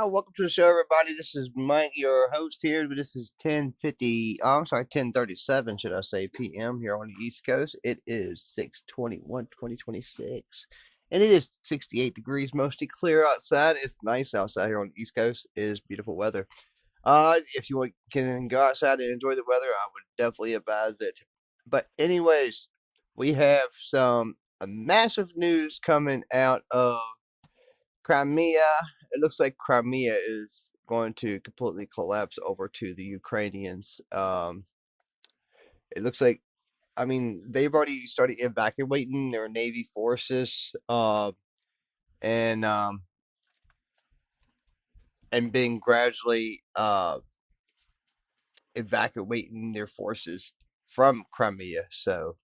Welcome to the show, everybody. This is Mike, your host here. This is 10:37, should I say, p.m. here on the East Coast. It is 6/21/2026, and it is 68 degrees, mostly clear outside. It's nice outside here on the East Coast. It is beautiful weather. If you can go outside and enjoy the weather, I would definitely advise it. But anyways, we have some massive news coming out of Crimea. It looks like Crimea is going to completely collapse over to the Ukrainians. It looks like, they've already started evacuating their Navy forces, and um, and being gradually evacuating their forces from Crimea. So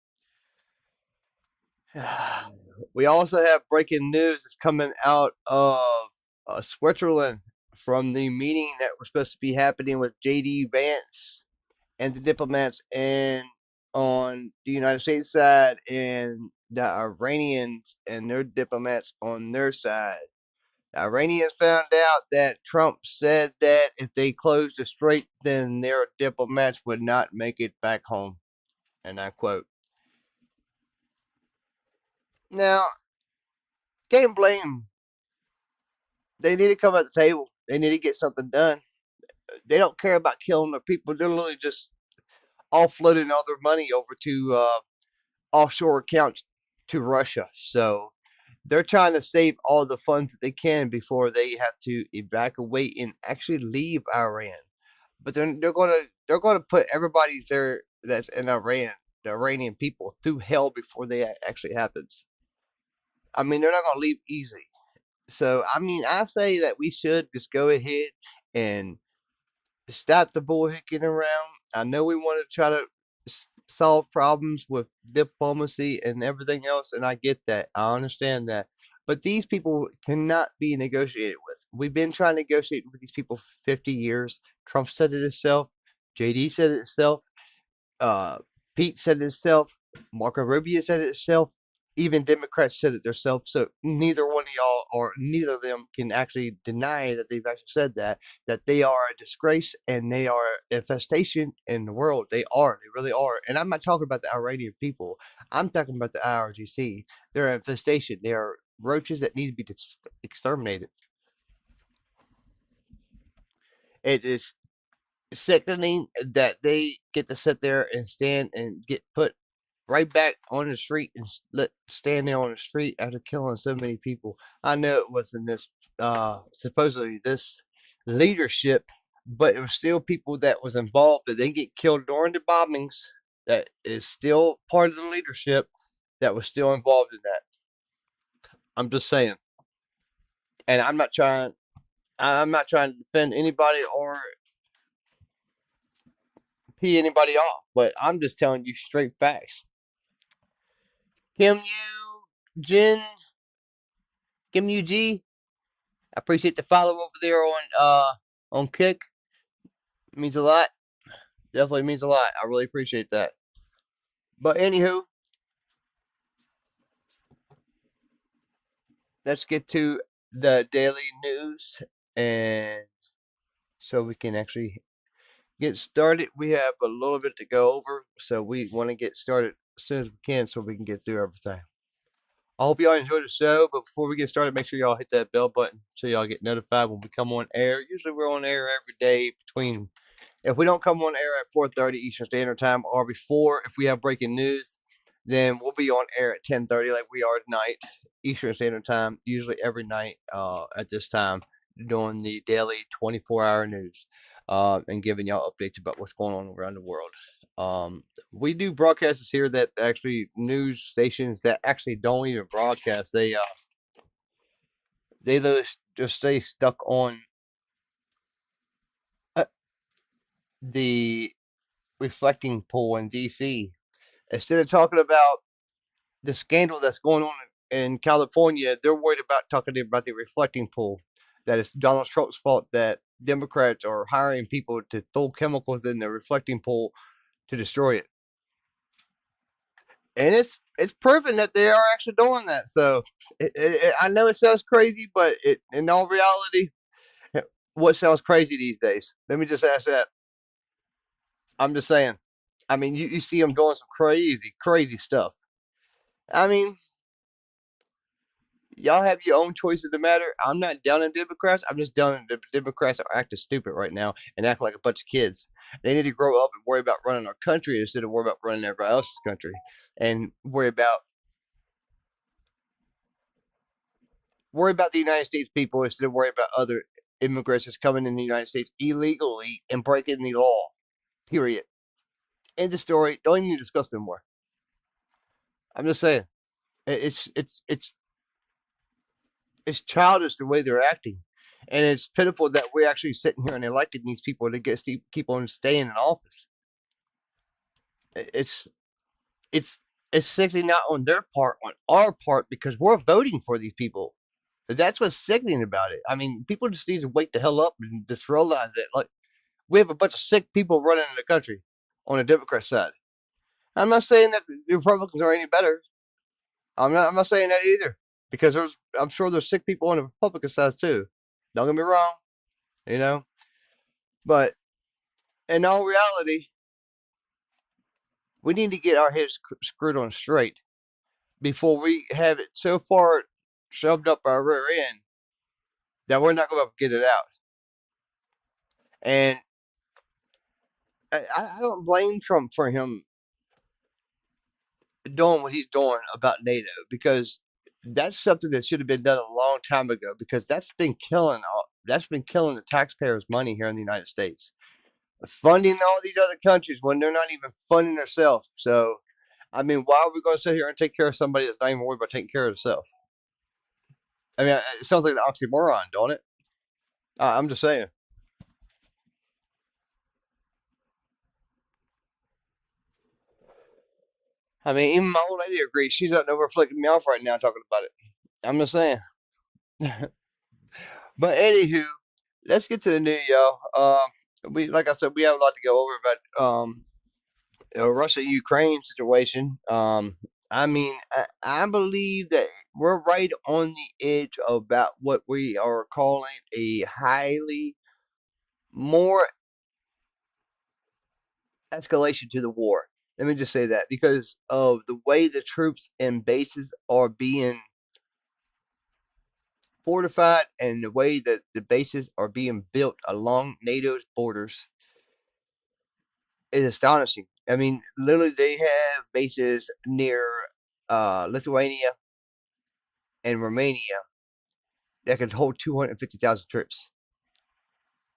we also have breaking news that's coming out of Switzerland from the meeting that was supposed to be happening with J.D. Vance and the diplomats on the United States side and the Iranians and their diplomats on their side. The Iranians found out that Trump said that if they closed the strait, then their diplomats would not make it back home. And I quote. Now, can't blame. They need to come at the table. They need to get something done. They don't care about killing their people. They're literally just offloading all their money over to offshore accounts to Russia. So they're trying to save all the funds that they can before they have to evacuate and actually leave Iran. But they're gonna put everybody there that's in Iran, the Iranian people, through hell before that actually happens. They're not gonna leave easy. So I say that we should just go ahead and stop the bullhicking around. I know we want to try to solve problems with diplomacy and everything else, and I get that. I understand that. But these people cannot be negotiated with. We've been trying to negotiate with these people for 50 years. Trump said it himself. JD said it himself. Pete said it himself. Marco Rubio said it himself. Even Democrats said it themselves. So neither one of y'all or neither of them can actually deny that they've actually said that they are a disgrace and they are an infestation in the world. They are. They really are. And I'm not talking about the Iranian people. I'm talking about the IRGC. They're an infestation. They are roaches that need to be exterminated. It is sickening that they get to sit there and stand and get put right back on the street and stand there on the street after killing so many people. I know it wasn't this supposedly this leadership, but it was still people that was involved that didn't get killed during the bombings. That is still part of the leadership that was still involved in that. I'm just saying, and I'm not trying to defend anybody or pee anybody off, but I'm just telling you straight facts. Kim Jin, Kim G. I appreciate the follow over there on Kick. It means a lot. Definitely means a lot. I really appreciate that. But anywho, let's get to the daily news, and so we can actually get started. We have a little bit to go over, so we want to get started as soon as we can so we can get through everything. I hope y'all enjoyed the show, but before we get started, make sure y'all hit that bell button so y'all get notified when we come on air. Usually we're on air every day if we don't come on air at 4:30 Eastern Standard Time or before, if we have breaking news, then we'll be on air at 10:30 like we are tonight, Eastern Standard Time, usually every night at this time, doing the daily 24-hour news and giving y'all updates about what's going on around the world. We do broadcasts here that actually news stations that actually don't even broadcast. They just stay stuck on the reflecting pool in DC instead of talking about the scandal that's going on in California. They're worried about talking about the reflecting pool. That it's Donald Trump's fault that Democrats are hiring people to throw chemicals in the reflecting pool to destroy it. And it's proven that they are actually doing that. So I know it sounds crazy, but in all reality, What sounds crazy these days? Let me just ask that. I'm just saying. I mean, you see them doing some crazy, crazy stuff. I mean, y'all have your own choices to matter. I'm not down on Democrats. I'm just down on the Democrats that are acting stupid right now and act like a bunch of kids. They need to grow up and worry about running our country instead of worry about running everybody else's country and worry about the United States people instead of worry about other immigrants that's coming in the United States illegally and breaking the law. Period. End of story. Don't even discuss it anymore. I'm just saying. It's childish the way they're acting, and it's pitiful that we're actually sitting here and electing these people to keep on staying in office. It's it's it's sickening not on their part, on our part, because we're voting for these people. That's what's sickening about it. I mean, people just need to wake the hell up and just realize that, like, we have a bunch of sick people running in the country on the Democrat side. I'm not saying that the Republicans are any better. I'm not saying that either, because I'm sure there's sick people on the Republican side too. Don't get me wrong, you know. But in all reality, we need to get our heads screwed on straight before we have it so far shoved up our rear end that we're not going to get it out. And I don't blame Trump for him doing what he's doing about NATO, because that's something that should have been done a long time ago, because that's been killing the taxpayers' money here in the United States, funding all these other countries when they're not even funding themselves. So, I mean, why are we going to sit here and take care of somebody that's not even worried about taking care of themselves? I mean, it sounds like an oxymoron, don't it? I'm just saying. I mean, even my old lady agrees. She's out there flicking me off right now talking about it. I'm just saying. But anywho, let's get to the news, y'all. We like I said, we have a lot to go over about Russia Ukraine situation. I mean, I believe that we're right on the edge about what we are calling a highly more escalation to the war. Let me just say that, because of the way the troops and bases are being fortified and the way that the bases are being built along NATO's borders is astonishing. I mean, literally, they have bases near Lithuania and Romania that can hold 250,000 troops.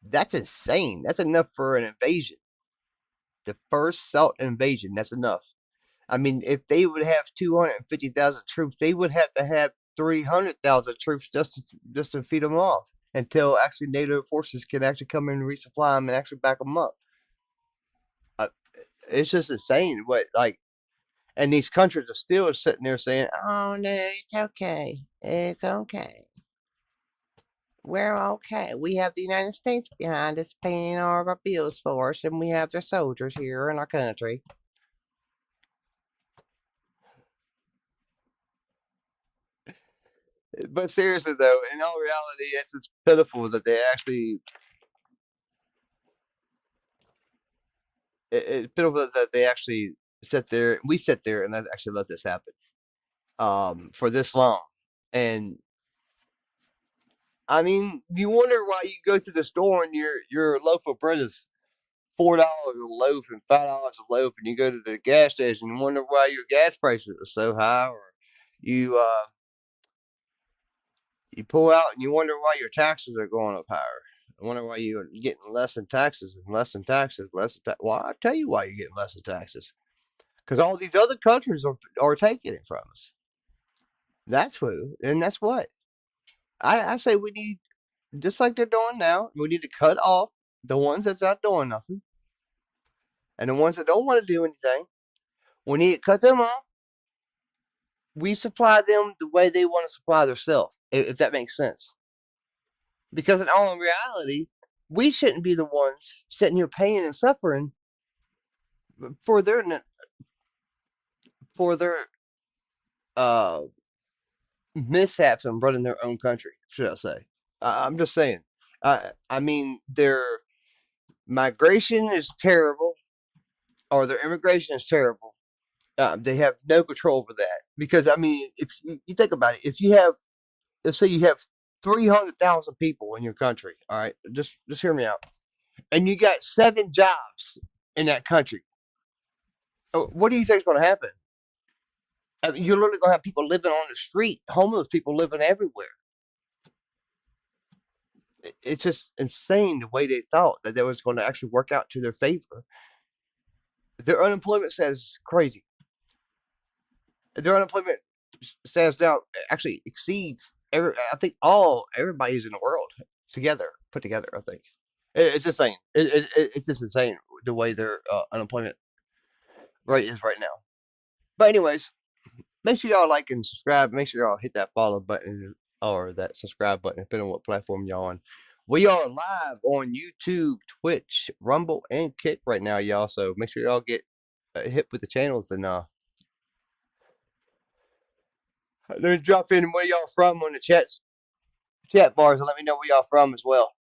That's insane. That's enough for an invasion. The first salt invasion, that's enough. I mean, if they would have 250,000 troops, they would have to have 300,000 troops just to feed them off until actually NATO forces can actually come in and resupply them and actually back them up. Uh, it's just insane what, like, and these countries are still sitting there saying, "Oh no, it's okay, it's okay, we're okay. We have the United States behind us paying all of our bills for us, and we have their soldiers here in our country." But seriously, though, in all reality, it's just pitiful that they actually. It's pitiful that they actually sit there. We sit there and actually let this happen. For this long, and I mean, you wonder why you go to the store and your loaf of bread is $4 a loaf and $5 a loaf, and you go to the gas station and wonder why your gas prices are so high, or you you pull out and you wonder why your taxes are going up higher. I wonder why you're getting less in taxes and less in taxes, less in tax. Well, I'll tell you why you're getting less in taxes. Because all these other countries are taking it from us. That's who, and that's what. I say we need, just like they're doing now, we need to cut off the ones that's not doing nothing, and the ones that don't want to do anything, we need to cut them off. We supply them the way they want to supply themselves, if that makes sense. Because in all reality, we shouldn't be the ones sitting here paying and suffering for their uh, mishaps in running their own country. Should I say? I'm just saying. I mean, their migration is terrible, or their immigration is terrible. They have no control over that because I mean, if you think about it, if you have, let's say you have 300,000 people in your country, all right, just hear me out, and you got 7 jobs in that country, what do you think is going to happen? I mean, you're literally going to have people living on the street, homeless people living everywhere. It's just insane the way they thought that was going to actually work out to their favor. Their unemployment status is crazy. Their unemployment status now actually exceeds I think everybody's in the world put together. I think it's insane. It's just insane the way their unemployment rate is right now. But anyways, make sure y'all like and subscribe. Make sure y'all hit that follow button or that subscribe button, depending on what platform y'all on. We are live on YouTube, Twitch, Rumble, and Kick right now, y'all. So make sure y'all get hit with the channels and then drop in where y'all from on the chat bars and let me know where y'all from as well.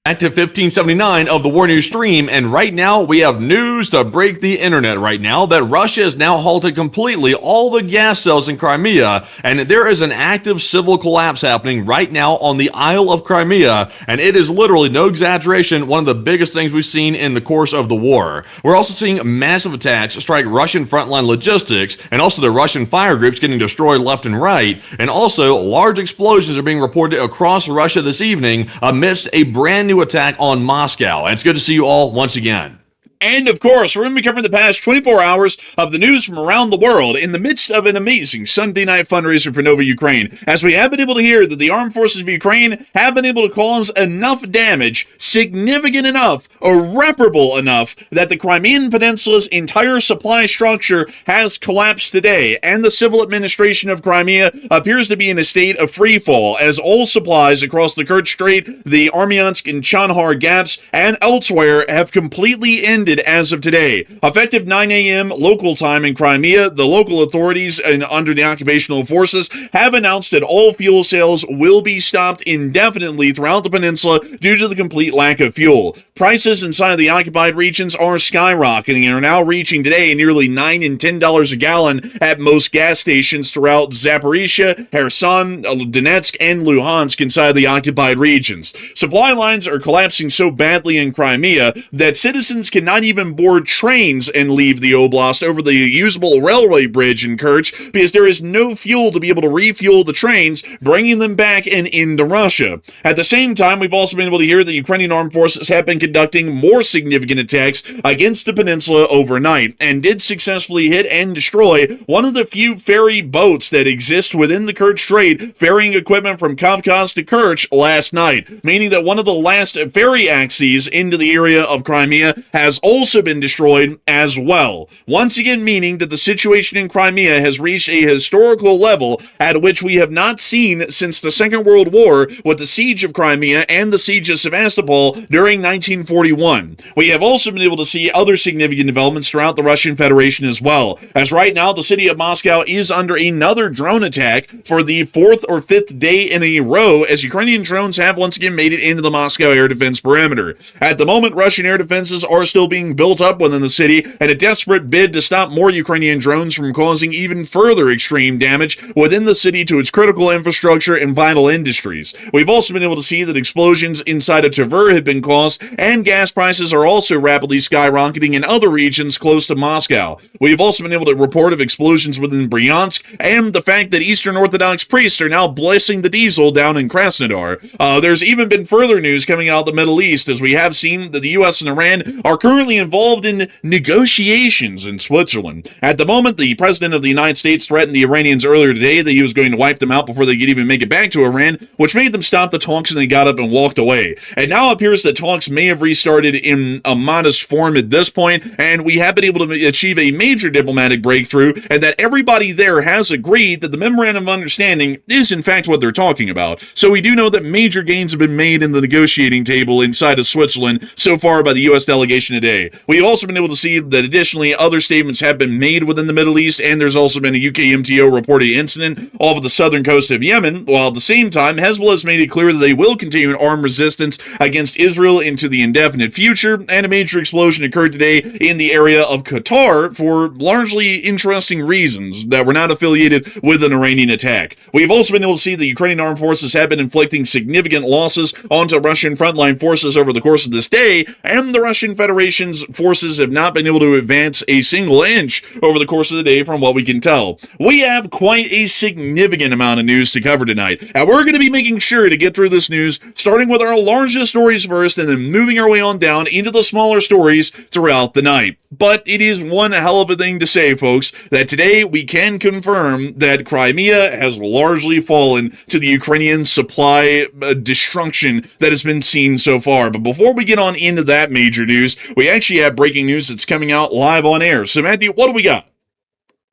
Active 1579 of the War News stream, and right now we have news to break the internet right now that Russia has now halted completely all the gas cells in Crimea, and there is an active civil collapse happening right now on the Isle of Crimea, and it is literally, no exaggeration, one of the biggest things we've seen in the course of the war. We're also seeing massive attacks strike Russian frontline logistics, and also the Russian fire groups getting destroyed left and right, and also large explosions are being reported across Russia this evening amidst a brand new attack on Moscow. And it's good to see you all once again. And, of course, we're going to be covering the past 24 hours of the news from around the world in the midst of an amazing Sunday night fundraiser for Nova Ukraine, as we have been able to hear that the armed forces of Ukraine have been able to cause enough damage, significant enough, irreparable enough, that the Crimean Peninsula's entire supply structure has collapsed today, and the civil administration of Crimea appears to be in a state of freefall, as all supplies across the Kerch Strait, the Armyansk and Chandhar gaps, and elsewhere have completely ended as of today. Effective 9 a.m. local time in Crimea, the local authorities under the occupational forces have announced that all fuel sales will be stopped indefinitely throughout the peninsula due to the complete lack of fuel. Prices inside of the occupied regions are skyrocketing and are now reaching today nearly $9 and $10 a gallon at most gas stations throughout Zaporizhia, Kherson, Donetsk, and Luhansk inside the occupied regions. Supply lines are collapsing so badly in Crimea that citizens cannot even board trains and leave the oblast over the usable railway bridge in Kerch because there is no fuel to be able to refuel the trains, bringing them back and into Russia. At the same time, we've also been able to hear that Ukrainian armed forces have been conducting more significant attacks against the peninsula overnight and did successfully hit and destroy one of the few ferry boats that exist within the Kerch Strait, ferrying equipment from Kavkaz to Kerch last night, meaning that one of the last ferry axes into the area of Crimea has also been destroyed as well. Once again, meaning that the situation in Crimea has reached a historical level at which we have not seen since the Second World War with the siege of Crimea and the siege of Sevastopol during 1941. We have also been able to see other significant developments throughout the Russian Federation as well, as right now the city of Moscow is under another drone attack for the 4th or 5th day in a row, as Ukrainian drones have once again made it into the Moscow air defense perimeter. At the moment, Russian air defenses are still being built up within the city in a desperate bid to stop more Ukrainian drones from causing even further extreme damage within the city to its critical infrastructure and vital industries. We've also been able to see that explosions inside of Tver have been caused, and gas prices are also rapidly skyrocketing in other regions close to Moscow. We've also been able to report of explosions within Bryansk, and the fact that Eastern Orthodox priests are now blessing the diesel down in Krasnodar. There's even been further news coming out of the Middle East, as we have seen that the U.S. and Iran are currently involved in negotiations in Switzerland. At the moment, the President of the United States threatened the Iranians earlier today that he was going to wipe them out before they could even make it back to Iran, which made them stop the talks, and they got up and walked away. And now it appears that talks may have restarted in a modest form at this point, and we have been able to achieve a major diplomatic breakthrough, and that everybody there has agreed that the memorandum of understanding is in fact what they're talking about. So we do know that major gains have been made in the negotiating table inside of Switzerland so far by the U.S. delegation today. today. We've also been able to see that additionally other statements have been made within the Middle East, and there's also been a UK MTO reported incident off of the southern coast of Yemen, while at the same time Hezbollah has made it clear that they will continue an armed resistance against Israel into the indefinite future, and a major explosion occurred today in the area of Qatar for largely interesting reasons that were not affiliated with an Iranian attack. We've also been able to see the Ukrainian armed forces have been inflicting significant losses onto Russian frontline forces over the course of this day, and the Russian Federation's forces have not been able to advance a single inch over the course of the day from what we can tell. We have quite a significant amount of news to cover tonight, and we're going to be making sure to get through this news, starting with our largest stories first, and then moving our way on down into the smaller stories throughout the night. But it is one hell of a thing to say, folks, that today we can confirm that Crimea has largely fallen to the Ukrainian supply destruction that has been seen so far. But before we get on into that major news, we actually have breaking news that's coming out live on air. So, Matthew, what do we got?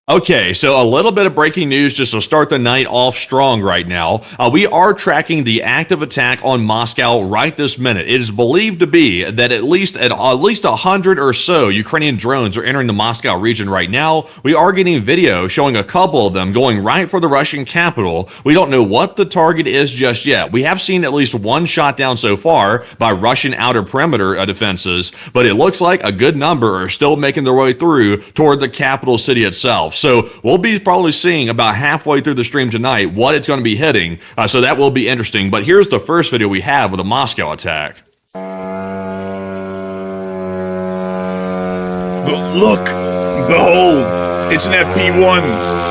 Okay, so a little bit of breaking news just to start the night off strong right now. We are tracking the active attack on Moscow right this minute. It is believed to be that at least 100 or so Ukrainian drones are entering the Moscow region right now. We are getting video showing a couple of them going right for the Russian capital. We don't know what the target is just yet. We have seen at least one shot down so far by Russian outer perimeter defenses, but it looks like a good number are still making their way through toward the capital city itself. So we'll be probably seeing about halfway through the stream tonight what it's going to be hitting. So that will be interesting. But here's the first video we have of the Moscow attack. Look, behold, it's an FP1.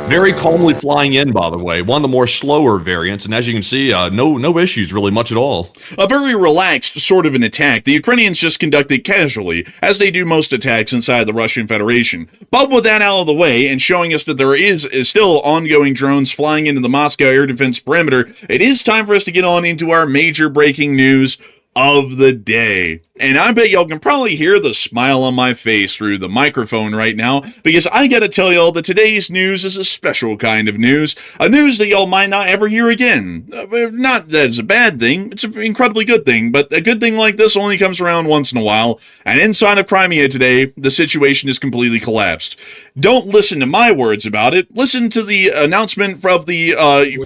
Very calmly flying in, by the way. One of the more slower variants, and as you can see, no issues really much at all. A very relaxed sort of an attack. The Ukrainians just conducted casually, as they do most attacks inside the Russian Federation. But with that out of the way, and showing us that there is still ongoing drones flying into the Moscow air defense perimeter, it is time for us to get on into our major breaking news of the day. And I bet y'all can probably hear the smile on my face through the microphone right now, because I gotta tell y'all that today's news is a special kind of news, a news that y'all might not ever hear again. Not that it's a bad thing, it's an incredibly good thing, but a good thing like this only comes around once in a while, and inside of Crimea today, the situation is completely collapsed. Don't listen to my words about it, listen to the announcement from the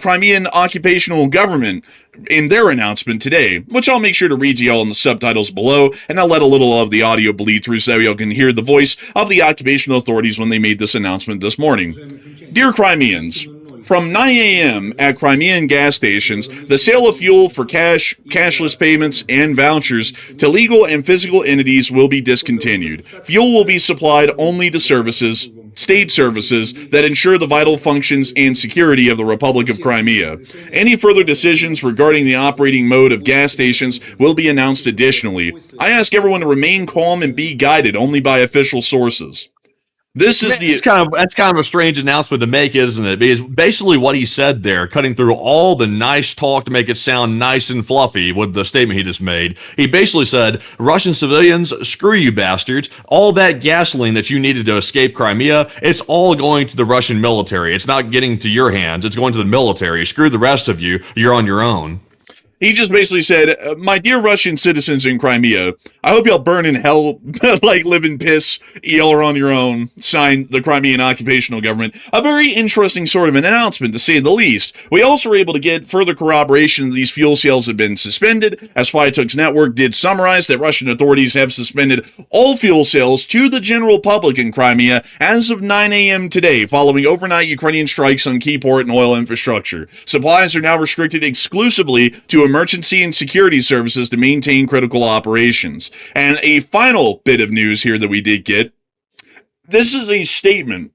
Crimean occupational government in their announcement today, which I'll make sure to read to y'all in the subtitles below, and I'll let a little of the audio bleed through so y'all can hear the voice of the occupational authorities when they made this announcement this morning. Dear Crimeans, from 9 a.m. at Crimean gas stations, the sale of fuel for cashless payments, and vouchers to legal and physical entities will be discontinued. Fuel will be supplied only to state services that ensure the vital functions and security of the Republic of Crimea. Any further decisions regarding the operating mode of gas stations will be announced additionally. I ask everyone to remain calm and be guided only by official sources. This is that's kind of a strange announcement to make, isn't it? Because basically what he said there, cutting through all the nice talk to make it sound nice and fluffy with the statement he just made, he basically said, Russian civilians, screw you bastards. All that gasoline that you needed to escape Crimea, it's all going to the Russian military. It's not getting to your hands. It's going to the military. Screw the rest of you. You're on your own. He just basically said, my dear Russian citizens in Crimea, I hope y'all burn in hell like living piss. Y'all are on your own. Signed, the Crimean occupational government. A very interesting sort of an announcement, to say the least. We also were able to get further corroboration that these fuel sales have been suspended, as Flytuk's network did summarize that Russian authorities have suspended all fuel sales to the general public in Crimea as of 9 a.m. today, following overnight Ukrainian strikes on key port and oil infrastructure. Supplies are now restricted exclusively to emergency and security services to maintain critical operations. And a final bit of news here that we did get. This is a statement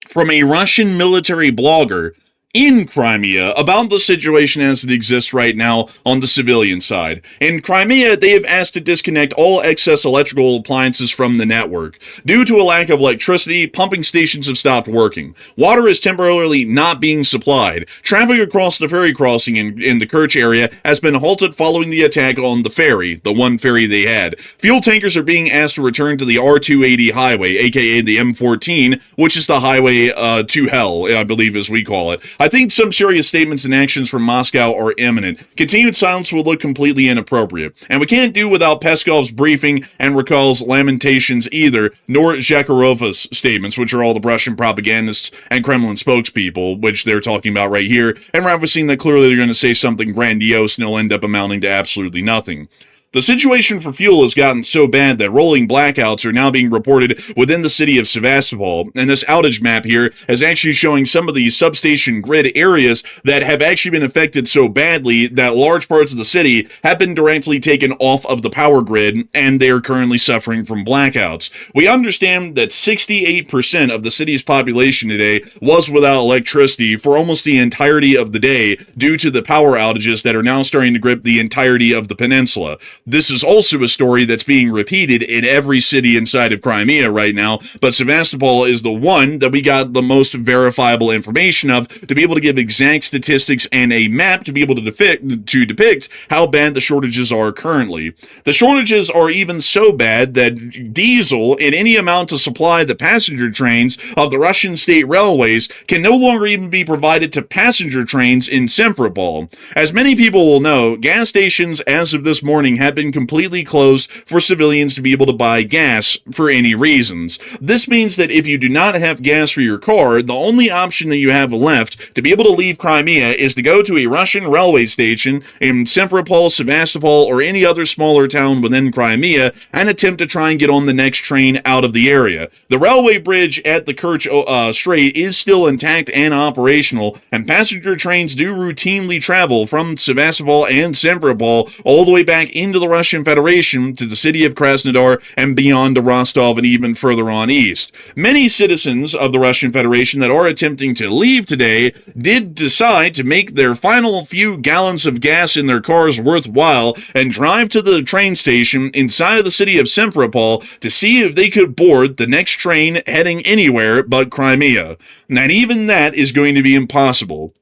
from a Russian military blogger in Crimea about the situation as it exists right now on the civilian side. In Crimea, they have asked to disconnect all excess electrical appliances from the network. Due to a lack of electricity, pumping stations have stopped working. Water is temporarily not being supplied. Traffic across the ferry crossing in the Kerch area has been halted following the attack on the ferry, the one ferry they had. Fuel tankers are being asked to return to the R280 highway, aka the M14, which is the highway to hell, I believe as we call it. I think some serious statements and actions from Moscow are imminent. Continued silence will look completely inappropriate. And we can't do without Peskov's briefing and Rakol's lamentations either, nor Zakharova's statements, which are all the Russian propagandists and Kremlin spokespeople, which they're talking about right here. And we're seeing that clearly they're going to say something grandiose and it'll end up amounting to absolutely nothing. The situation for fuel has gotten so bad that rolling blackouts are now being reported within the city of Sevastopol, and this outage map here is actually showing some of the substation grid areas that have actually been affected so badly that large parts of the city have been directly taken off of the power grid, and they are currently suffering from blackouts. We understand that 68% of the city's population today was without electricity for almost the entirety of the day due to the power outages that are now starting to grip the entirety of the peninsula. This is also a story that's being repeated in every city inside of Crimea right now, but Sevastopol is the one that we got the most verifiable information of to be able to give exact statistics and a map to be able to depict how bad the shortages are currently. The shortages are even so bad that diesel in any amount to supply the passenger trains of the Russian state railways can no longer even be provided to passenger trains in Simferopol. As many people will know, gas stations as of this morning have been completely closed for civilians to be able to buy gas for any reasons. This means that if you do not have gas for your car, the only option that you have left to be able to leave Crimea is to go to a Russian railway station in Simferopol, Sevastopol, or any other smaller town within Crimea and attempt to try and get on the next train out of the area. The railway bridge at the Kerch Strait is still intact and operational, and passenger trains do routinely travel from Sevastopol and Simferopol all the way back into the Russian Federation to the city of Krasnodar and beyond to Rostov and even further on east. Many citizens of the Russian Federation that are attempting to leave today did decide to make their final few gallons of gas in their cars worthwhile and drive to the train station inside of the city of Simferopol to see if they could board the next train heading anywhere but Crimea. And even that is going to be impossible.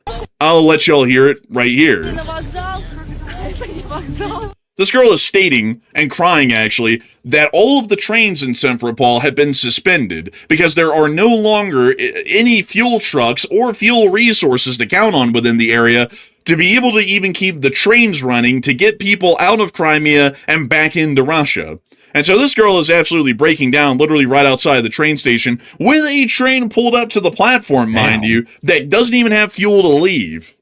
I'll let y'all hear it right here. This girl is stating, and crying actually, that all of the trains in Simferopol have been suspended because there are no longer any fuel trucks or fuel resources to count on within the area to be able to even keep the trains running to get people out of Crimea and back into Russia. And so this girl is absolutely breaking down literally right outside the train station with a train pulled up to the platform, mind you, that doesn't even have fuel to leave.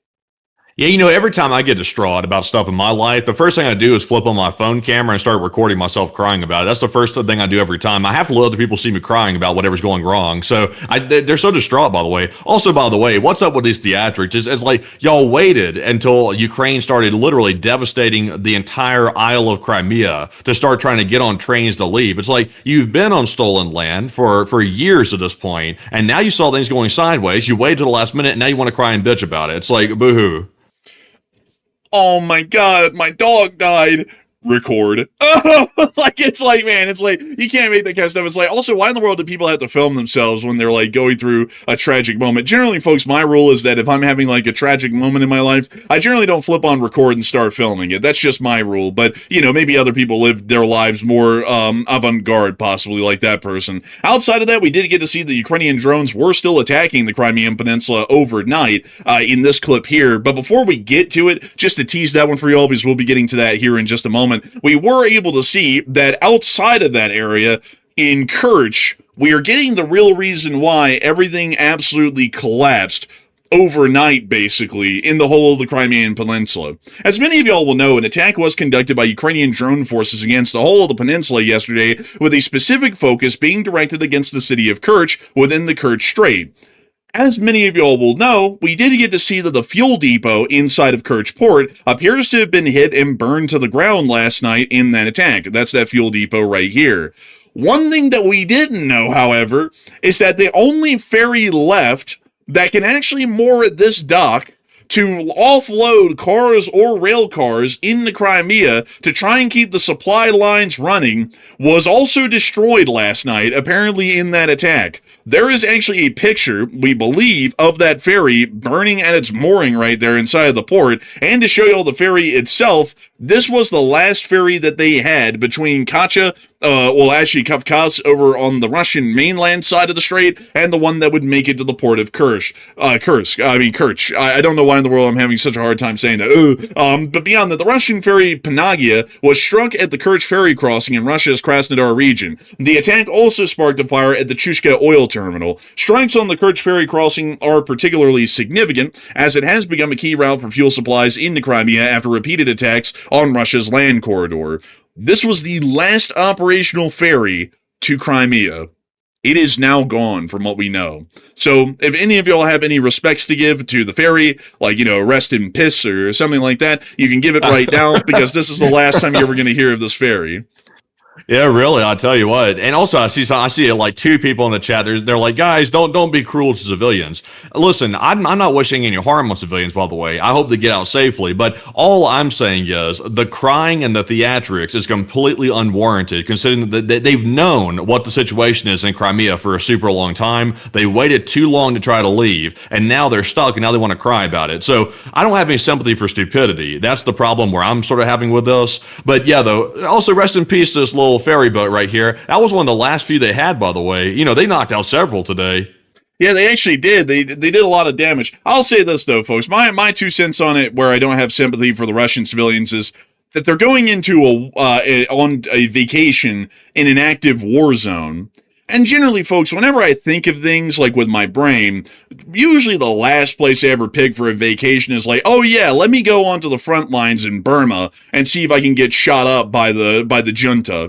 Yeah, you know, every time I get distraught about stuff in my life, the first thing I do is flip on my phone camera and start recording myself crying about it. That's the first thing I do every time. I have to let other people see me crying about whatever's going wrong. So they're so distraught, by the way. Also, by the way, what's up with these theatrics? It's like y'all waited until Ukraine started literally devastating the entire Isle of Crimea to start trying to get on trains to leave. It's like you've been on stolen land for years at this point, and now you saw things going sideways. You waited to the last minute, and now you want to cry and bitch about it. It's like, boo-hoo. Oh my god, my dog died. Record. It's like, man, it's like, you can't make that kind of stuff. It's like, also, why in the world do people have to film themselves when they're like going through a tragic moment? Generally, folks, my rule is that if I'm having like a tragic moment in my life, I generally don't flip on record and start filming it. That's just my rule. But, you know, maybe other people live their lives more avant-garde, possibly like that person. Outside of that, we did get to see the Ukrainian drones were still attacking the Crimean Peninsula overnight in this clip here. But before we get to it, just to tease that one for y'all, because we'll be getting to that here in just a moment, we were able to see that outside of that area in Kerch, we are getting the real reason why everything absolutely collapsed overnight, basically, in the whole of the Crimean Peninsula. As many of y'all will know, an attack was conducted by Ukrainian drone forces against the whole of the peninsula yesterday, with a specific focus being directed against the city of Kerch within the Kerch Strait. As many of y'all will know, we did get to see that the fuel depot inside of Kerch Port appears to have been hit and burned to the ground last night in that attack. That's that fuel depot right here. One thing that we didn't know, however, is that the only ferry left that can actually moor at this dock to offload cars or rail cars into Crimea to try and keep the supply lines running was also destroyed last night, apparently in that attack. There is actually a picture, we believe, of that ferry burning at its mooring right there inside of the port, and to show you all the ferry itself, this was the last ferry that they had between Kacha well, actually Kavkaz over on the Russian mainland side of the strait, and the one that would make it to the port of Kerch. I don't know why in the world I'm having such a hard time saying that. But beyond that, the Russian ferry Panagia was struck at the Kerch ferry crossing in Russia's Krasnodar region. The attack also sparked a fire at the Chushka oil terminal. Strikes on the Kerch ferry crossing are particularly significant, as it has become a key route for fuel supplies into Crimea after repeated attacks on Russia's land corridor. This was the last operational ferry to Crimea. It is now gone from what we know. So if any of y'all have any respects to give to the ferry, like, rest in piss or something like that, you can give it right now, because this is the last time you're ever going to hear of this ferry. Yeah, really. I'll tell you what. And also, I see like two people in the chat. They're like, guys, don't be cruel to civilians. Listen, I'm not wishing any harm on civilians, by the way. I hope they get out safely. But all I'm saying is the crying and the theatrics is completely unwarranted, considering that they've known what the situation is in Crimea for a super long time. They waited too long to try to leave, and now they're stuck, and now they want to cry about it. So I don't have any sympathy for stupidity. That's the problem where I'm sort of having with this. But yeah, though, also rest in peace to this little ferry boat right here. That was one of the last few they had, by the way. They knocked out several today. Yeah, they actually did. They did a lot of damage. I'll say this, though, folks. My 2 cents on it, where I don't have sympathy for the Russian civilians, is that they're going into on a vacation in an active war zone. And generally, folks, whenever I think of things like with my brain, usually the last place I ever pick for a vacation is like, oh yeah, let me go onto the front lines in Burma and see if I can get shot up by the junta.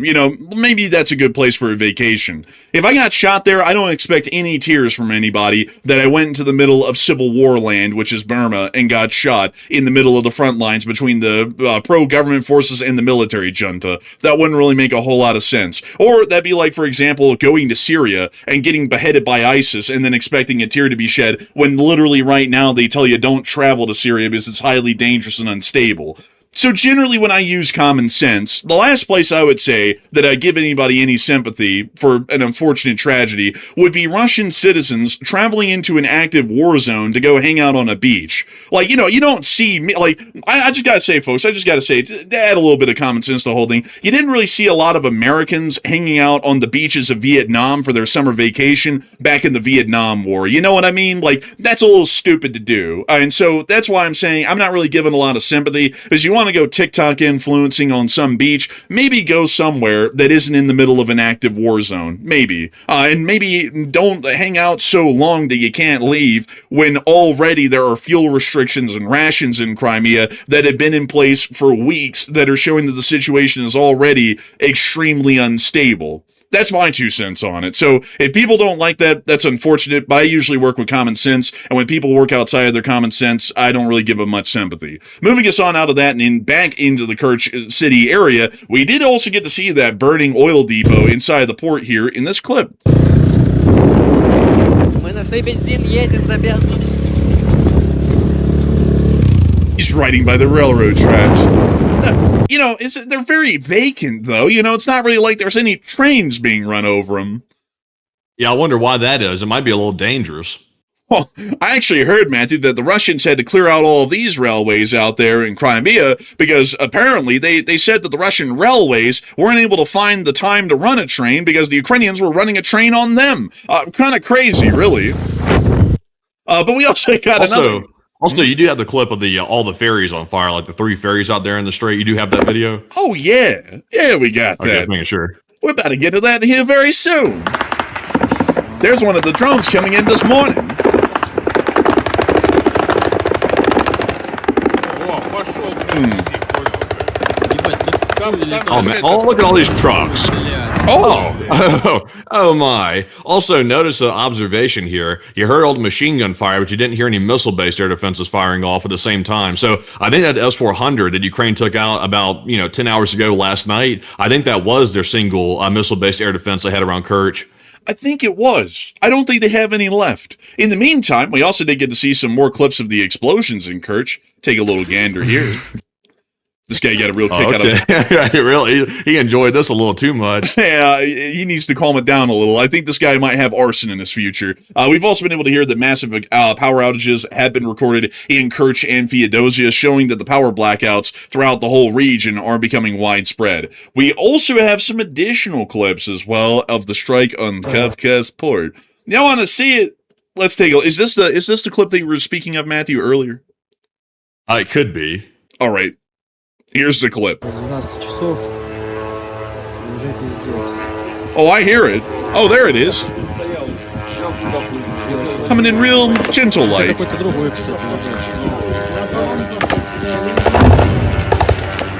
Maybe that's a good place for a vacation. If I got shot there, I don't expect any tears from anybody that I went into the middle of civil war land, which is Burma, and got shot in the middle of the front lines between the pro-government forces and the military junta. That wouldn't really make a whole lot of sense. Or that'd be like, for example, going to Syria and getting beheaded by ISIS and then expecting a tear to be shed when literally right now they tell you don't travel to Syria because it's highly dangerous and unstable. So generally, when I use common sense, the last place I would say that I give anybody any sympathy for an unfortunate tragedy would be Russian citizens traveling into an active war zone to go hang out on a beach. Like, you don't see me, like, I just gotta say, folks, to add a little bit of common sense to the whole thing, you didn't really see a lot of Americans hanging out on the beaches of Vietnam for their summer vacation back in the Vietnam War. You know what I mean? Like, that's a little stupid to do. And so that's why I'm saying I'm not really giving a lot of sympathy, because you want to go TikTok influencing on some beach, maybe go somewhere that isn't in the middle of an active war zone. Maybe. And maybe don't hang out so long that you can't leave when already there are fuel restrictions and rations in Crimea that have been in place for weeks that are showing that the situation is already extremely unstable. That's my 2 cents on it. So if people don't like that, that's unfortunate, but I usually work with common sense, and when people work outside of their common sense, I don't really give them much sympathy. Moving us on out of that and back into the Kerch city area, we did also get to see that burning oil depot inside the port here in this clip. He's riding by the railroad tracks. They're very vacant, though. It's not really like there's any trains being run over them. Yeah, I wonder why that is. It might be a little dangerous. Well, I actually heard, Matthew, that the Russians had to clear out all of these railways out there in Crimea because apparently they said that the Russian railways weren't able to find the time to run a train because the Ukrainians were running a train on them. Kind of crazy, really. But we also got another... Also, you do have the clip of all the ferries on fire, like the 3 ferries out there in the strait. You do have that video? Oh, yeah. Yeah, we got that. Okay, making sure. We're about to get to that here very soon. There's one of the drones coming in this morning. Oh, man. Oh, look at all these trucks. Oh my. Also, notice the observation here. You heard all the machine gun fire, but you didn't hear any missile-based air defenses firing off at the same time. So I think that S-400 that Ukraine took out about 10 hours ago last night, I think that was their single missile-based air defense they had around Kerch. I think it was. I don't think they have any left. In the meantime, we also did get to see some more clips of the explosions in Kerch. Take a little gander here. This guy got a real kick out of it. Really? He enjoyed this a little too much. Yeah, he needs to calm it down a little. I think this guy might have arson in his future. We've also been able to hear that massive power outages have been recorded in Kerch and Feodosia, showing that the power blackouts throughout the whole region are becoming widespread. We also have some additional clips as well of the strike on Kafka's port. Y'all want to see it? Let's take a look. Is this the clip that you were speaking of, Matthew, earlier? It could be. All right. Here's the clip. Oh, I hear it. Oh, there it is. Coming in real gentle like. Well,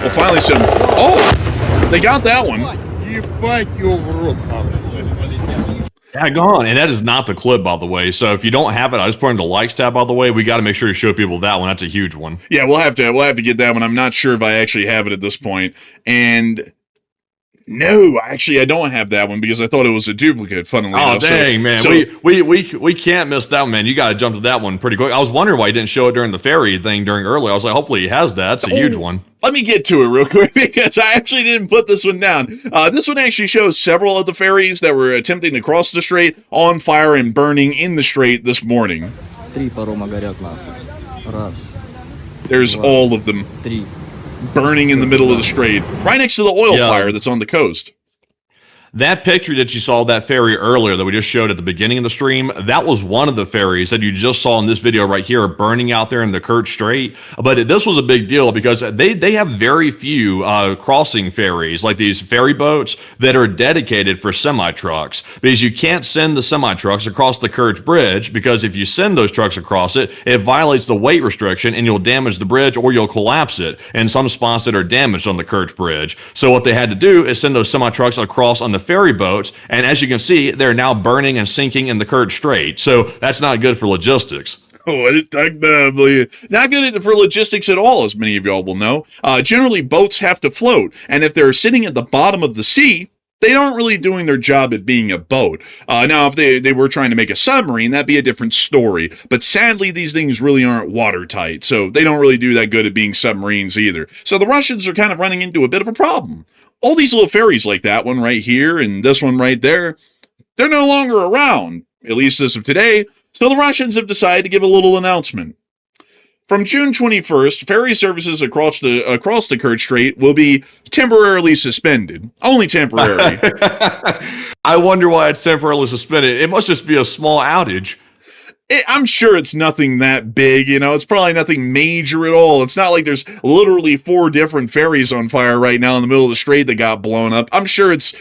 finally some... Oh! They got that one. Yeah, go on. And that is not the clip, by the way. So if you don't have it, I just put it in the likes tab, by the way. We got to make sure to show people that one. That's a huge one. Yeah, we'll have to get that one. I'm not sure if I actually have it at this point. And no, actually, I don't have that one because I thought it was a duplicate. Funnily enough. Dang, man. So, we can't miss that one, man. You got to jump to that one pretty quick. I was wondering why he didn't show it during the ferry thing during earlier. I was like, hopefully he has that. It's a huge one. Let me get to it real quick because I actually didn't put this one down. This one actually shows several of the ferries that were attempting to cross the strait on fire and burning in the strait this morning. There's all of them burning in the middle of the strait, right next to the oil fire that's on the coast. That picture that you saw, that ferry earlier that we just showed at the beginning of the stream, that was one of the ferries that you just saw in this video right here burning out there in the Kerch Strait. But this was a big deal because they have very few crossing ferries, like these ferry boats that are dedicated for semi-trucks, because you can't send the semi-trucks across the Kerch Bridge, because if you send those trucks across it, it violates the weight restriction and you'll damage the bridge or you'll collapse it in some spots that are damaged on the Kerch Bridge. So what they had to do is send those semi-trucks across on the ferry boats, and as you can see, they're now burning and sinking in the Kerch Strait. So that's not good for logistics. Oh, not good for logistics at all, as many of y'all will know. Generally, boats have to float, and if they're sitting at the bottom of the sea, they aren't really doing their job at being a boat. Now, if they were trying to make a submarine, that'd be a different story. But sadly, these things really aren't watertight, so they don't really do that good at being submarines either. So the Russians are kind of running into a bit of a problem. All these little ferries like that one right here and this one right there, they're no longer around, at least as of today, so the Russians have decided to give a little announcement. From June 21st, ferry services across the Kerch Strait will be temporarily suspended. Only temporary. I wonder why it's temporarily suspended. It must just be a small outage. I'm sure it's nothing that big, it's probably nothing major at all. It's not like there's literally 4 different ferries on fire right now in the middle of the strait that got blown up. I'm sure it's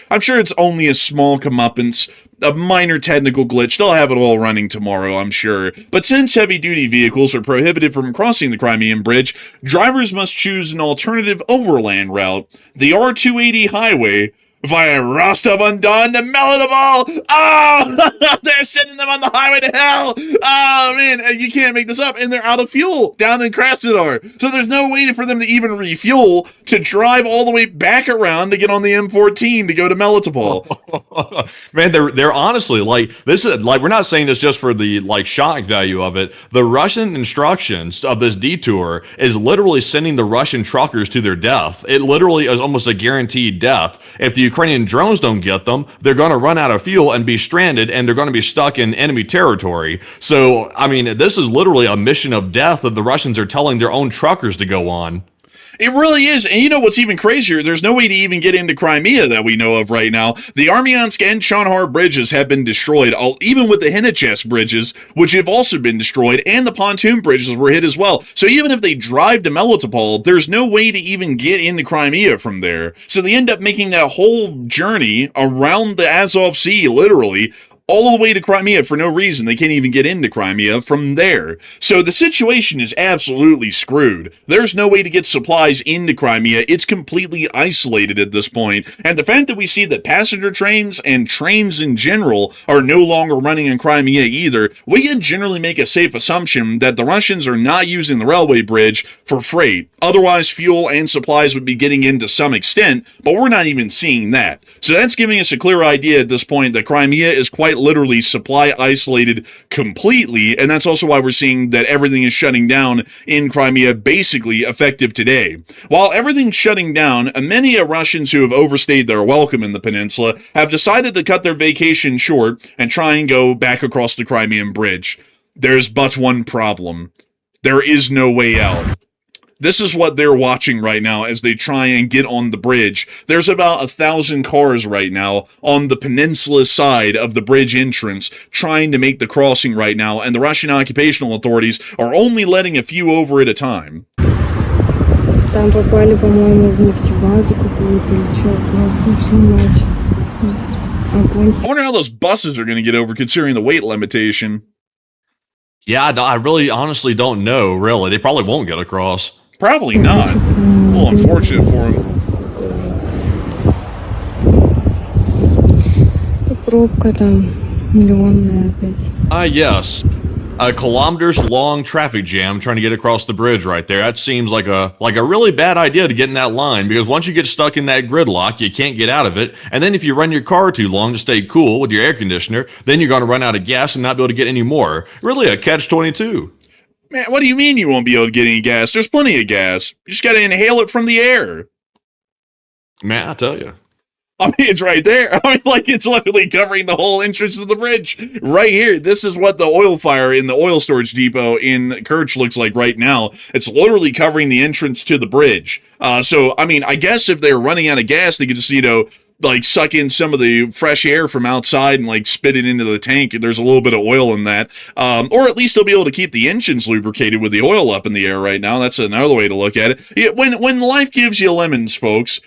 only a small comeuppance, a minor technical glitch. They'll have it all running tomorrow, I'm sure. But since heavy-duty vehicles are prohibited from crossing the Crimean Bridge, drivers must choose an alternative overland route, the R280 highway, via Rostov-on-Don to Melitopol. Oh, they're sending them on the highway to hell. Oh, man, you can't make this up. And they're out of fuel down in Krasnodar. So there's no way for them to even refuel to drive all the way back around to get on the M14 to go to Melitopol. Man, they're honestly this is we're not saying this just for the shock value of it. The Russian instructions of this detour is literally sending the Russian truckers to their death. It literally is almost a guaranteed death. If the Ukrainian drones don't get them, they're going to run out of fuel and be stranded, and they're going to be stuck in enemy territory. So, I mean, this is literally a mission of death that the Russians are telling their own truckers to go on. It really is. And you know what's even crazier? There's no way to even get into Crimea that we know of right now. The Armyansk and Chonhar bridges have been destroyed, even with the Henichest bridges, which have also been destroyed, and the pontoon bridges were hit as well. So even if they drive to Melitopol, there's no way to even get into Crimea from there. So they end up making that whole journey around the Azov Sea, literally, all the way to Crimea for no reason. They can't even get into Crimea from there. So the situation is absolutely screwed. There's no way to get supplies into Crimea. It's completely isolated at this point. And the fact that we see that passenger trains and trains in general are no longer running in Crimea either, we can generally make a safe assumption that the Russians are not using the railway bridge for freight. Otherwise, fuel and supplies would be getting in to some extent, but we're not even seeing that. So that's giving us a clear idea at this point that Crimea is quite quite literally supply isolated completely, and that's also why we're seeing that everything is shutting down in Crimea, basically effective today. While everything's shutting down, many Russians who have overstayed their welcome in the peninsula have decided to cut their vacation short and try and go back across the Crimean Bridge. There's but one problem. There is no way out. This is what they're watching right now as they try and get on the bridge. There's about 1,000 cars right now on the peninsula side of the bridge entrance trying to make the crossing right now, and the Russian occupational authorities are only letting a few over at a time. Там попали, по-моему, в нефтебазу какую-то или что. Просто всю ночь. Огонь. I wonder how those buses are going to get over considering the weight limitation. Yeah, I really honestly don't know, really. They probably won't get across. Probably not. A little unfortunate for him. Пробка там миллионная опять. Yes. A kilometers long traffic jam trying to get across the bridge right there. That seems like a really bad idea to get in that line, because once you get stuck in that gridlock, you can't get out of it. And then if you run your car too long to stay cool with your air conditioner, then you're going to run out of gas and not be able to get any more. Really a catch-22. Man, what do you mean you won't be able to get any gas? There's plenty of gas. You just got to inhale it from the air. Man, I tell you. I mean, it's right there. I mean, like, it's literally covering the whole entrance of the bridge. Right here. This is what the oil fire in the oil storage depot in Kerch looks like right now. It's literally covering the entrance to the bridge. So, I mean, I guess if they're running out of gas, they could just, like, suck in some of the fresh air from outside and, like, spit it into the tank. There's a little bit of oil in that. Or at least they'll be able to keep the engines lubricated with the oil up in the air right now. That's another way to look at it. Yeah, when life gives you lemons, folks,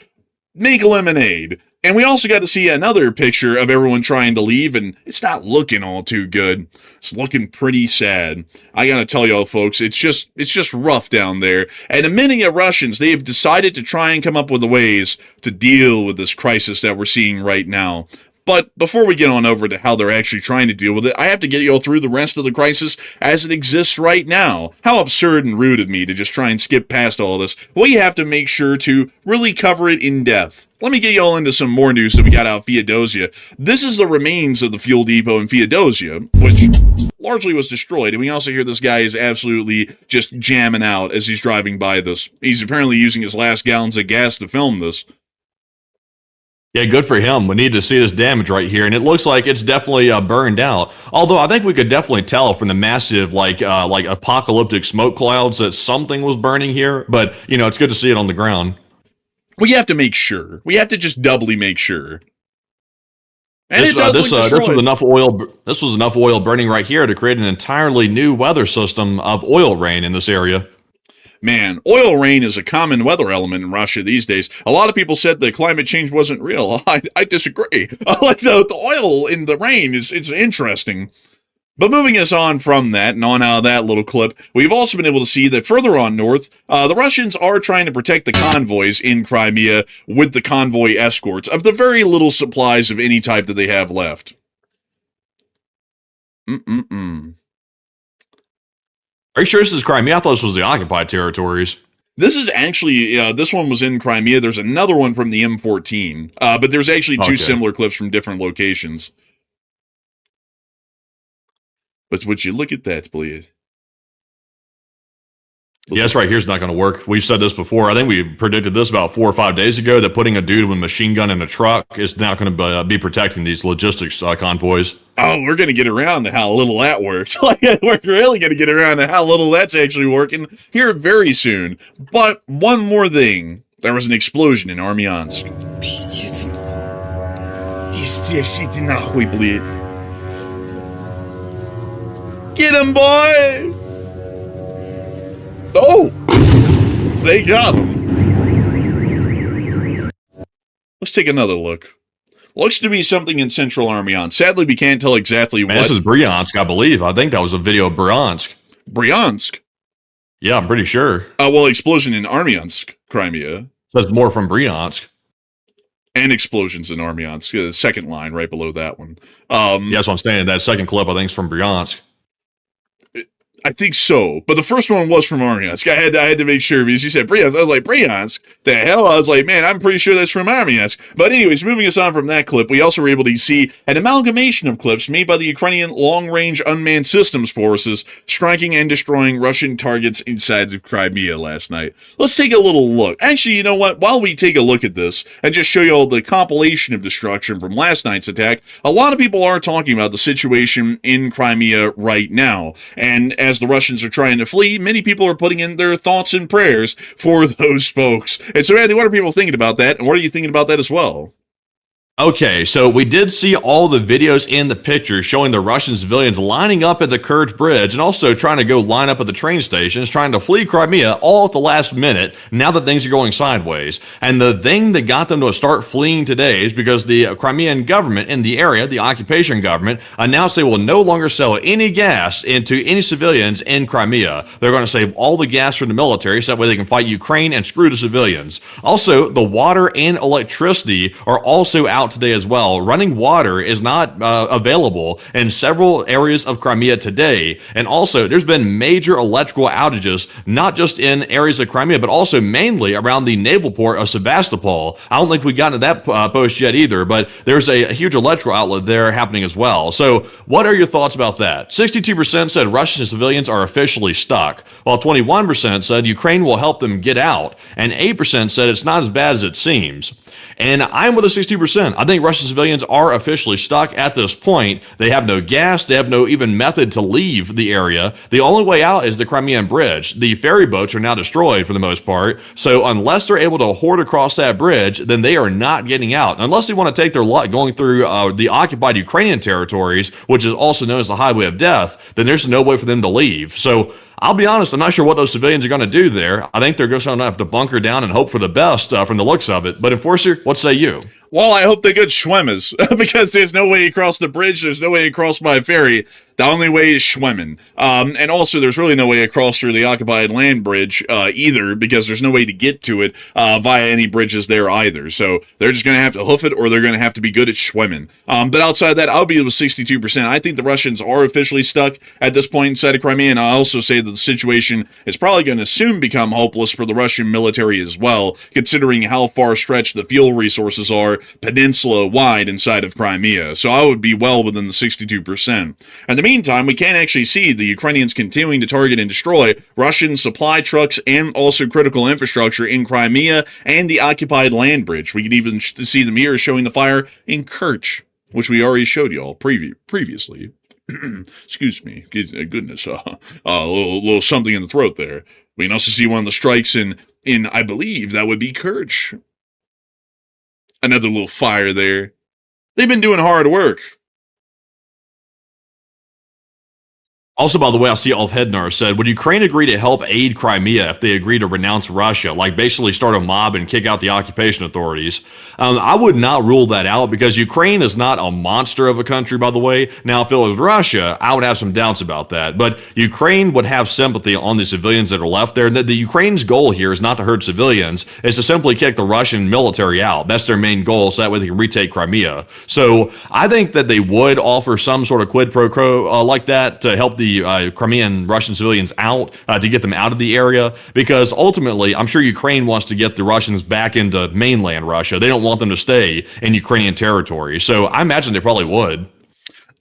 make lemonade. And we also got to see another picture of everyone trying to leave, and it's not looking all too good. It's looking pretty sad. I gotta tell y'all, folks, it's just rough down there. And many Russians, they have decided to try and come up with ways to deal with this crisis that we're seeing right now. But before we get on over to how they're actually trying to deal with it, I have to get you all through the rest of the crisis as it exists right now. How absurd and rude of me to just try and skip past all this. We have to make sure to really cover it in depth. Let me get you all into some more news that we got out of Feodosia. This is the remains of the fuel depot in Feodosia, which largely was destroyed. And we also hear this guy is absolutely just jamming out as he's driving by this. He's apparently using his last gallons of gas to film this. Yeah, good for him. We need to see this damage right here, and it looks like it's definitely burned out. Although I think we could definitely tell from the massive, like apocalyptic smoke clouds that something was burning here. But it's good to see it on the ground. We have to make sure. We have to just doubly make sure. And this was enough oil. This was enough oil burning right here to create an entirely new weather system of oil rain in this area. Man, oil rain is a common weather element in Russia these days. A lot of people said that climate change wasn't real. I disagree. I like the oil in the rain. It's interesting. But moving us on from that and on out of that little clip, we've also been able to see that further on north, the Russians are trying to protect the convoys in Crimea with the convoy escorts of the very little supplies of any type that they have left. Are you sure this is Crimea? I thought this was the occupied territories. This is actually, this one was in Crimea. There's another one from the M14. But there's actually two similar clips from different locations. But would you look at that, please? Yeah, this right here is not going to work. We've said this before. I think we predicted this about 4 or 5 days ago, that putting a dude with a machine gun in a truck is not going to be protecting these logistics convoys. Oh, we're going to get around to how little that works. Like, we're really going to get around to how little that's actually working here very soon. But one more thing. There was an explosion in Armyansk. Get him, boy! Oh! They got him. Let's take another look. Looks to be something in central Armyansk. Sadly, we can't tell exactly what. This is Bryansk, I believe. I think that was a video of Bryansk. Bryansk? Yeah, I'm pretty sure. Well, explosion in Armyansk, Crimea. That's more from Bryansk. And explosions in Armyansk. The second line right below that one. Yeah, that's what I'm saying. That second clip, I think, is from Bryansk. I think so, but the first one was from Bryansk. I had to make sure because he said Bryansk. I was like, Bryansk? The hell? I was like, man, I'm pretty sure that's from Bryansk. But anyways, moving us on from that clip, we also were able to see an amalgamation of clips made by the Ukrainian long-range unmanned systems forces striking and destroying Russian targets inside of Crimea last night. Let's take a little look. Actually, you know what? While we take a look at this and just show you all the compilation of destruction from last night's attack, a lot of people are talking about the situation in Crimea right now. And as the Russians are trying to flee, many people are putting in their thoughts and prayers for those folks. And so, Andy, what are people thinking about that? And what are you thinking about that as well? Okay, so we did see all the videos and the pictures showing the Russian civilians lining up at the Kerch bridge and also trying to go line up at the train stations, trying to flee Crimea all at the last minute now that things are going sideways. And the thing that got them to start fleeing today is because the Crimean government in the area, the occupation government, announced they will no longer sell any gas into any civilians in Crimea. They're going to save all the gas from the military so that way they can fight Ukraine and screw the civilians. Also, the water and electricity are also out today as well. Running water is not available in several areas of Crimea today. And also, there's been major electrical outages, not just in areas of Crimea, but also mainly around the naval port of Sebastopol. I don't think we've gotten to that post yet either, but there's a huge electrical outlet there happening as well. So what are your thoughts about that? 62% said Russian civilians are officially stuck, while 21% said Ukraine will help them get out, and 8% said it's not as bad as it seems. And I'm with the 60%. I think Russian civilians are officially stuck at this point. They have no gas. They have no even method to leave the area. The only way out is the Crimean bridge. The ferry boats are now destroyed for the most part. So unless they're able to hoard across that bridge, then they are not getting out. Unless they want to take their luck going through the occupied Ukrainian territories, which is also known as the Highway of Death, then there's no way for them to leave. So I'll be honest, I'm not sure what those civilians are going to do there. I think they're just going to have to bunker down and hope for the best from the looks of it. But Enforcer, what say you? Well, I hope they get schwemmers because there's no way across the bridge. There's no way across by ferry. The only way is schwemming. And also, there's really no way across through the occupied land bridge either because there's no way to get to it via any bridges there either. So they're just going to have to hoof it or they're going to have to be good at schwemming. But outside that, I'll be with 62%. I think the Russians are officially stuck at this point inside of Crimea. And I also say that the situation is probably going to soon become hopeless for the Russian military as well, considering how far stretched the fuel resources are peninsula-wide inside of Crimea. So I would be well within the 62%. In the meantime, we can actually see the Ukrainians continuing to target and destroy Russian supply trucks and also critical infrastructure in Crimea and the occupied land bridge. We can even see them here showing the fire in Kerch, which we already showed you all previously. Excuse me. Goodness. A little something in the throat there. We can also see one of the strikes in I believe that would be Kerch. Another little fire there. They've been doing hard work. Also, by the way, I see Ulf Hednar said, would Ukraine agree to help aid Crimea if they agree to renounce Russia, like basically start a mob and kick out the occupation authorities? I would not rule that out because Ukraine is not a monster of a country, by the way. Now, if it was Russia, I would have some doubts about that. But Ukraine would have sympathy on the civilians that are left there. The Ukraine's goal here is not to hurt civilians, it's to simply kick the Russian military out. That's their main goal, so that way they can retake Crimea. So I think that they would offer some sort of quid pro quo like that to help the Crimean Russian civilians out to get them out of the area, because ultimately I'm sure Ukraine wants to get the Russians back into mainland Russia. They don't want them to stay in Ukrainian territory. So I imagine they probably would.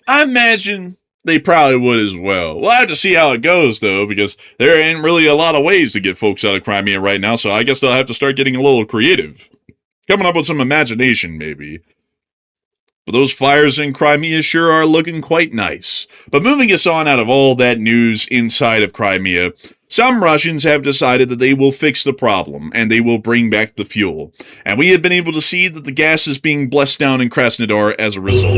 I imagine they probably would as well. We'll have to see how it goes, though, because there ain't really a lot of ways to get folks out of Crimea right now, so I guess they'll have to start getting a little creative. Coming up with some imagination, maybe. But those fires in Crimea sure are looking quite nice. But moving us on out of all that news inside of Crimea, some Russians have decided that they will fix the problem, and they will bring back the fuel. And we have been able to see that the gas is being blessed down in Krasnodar as a result.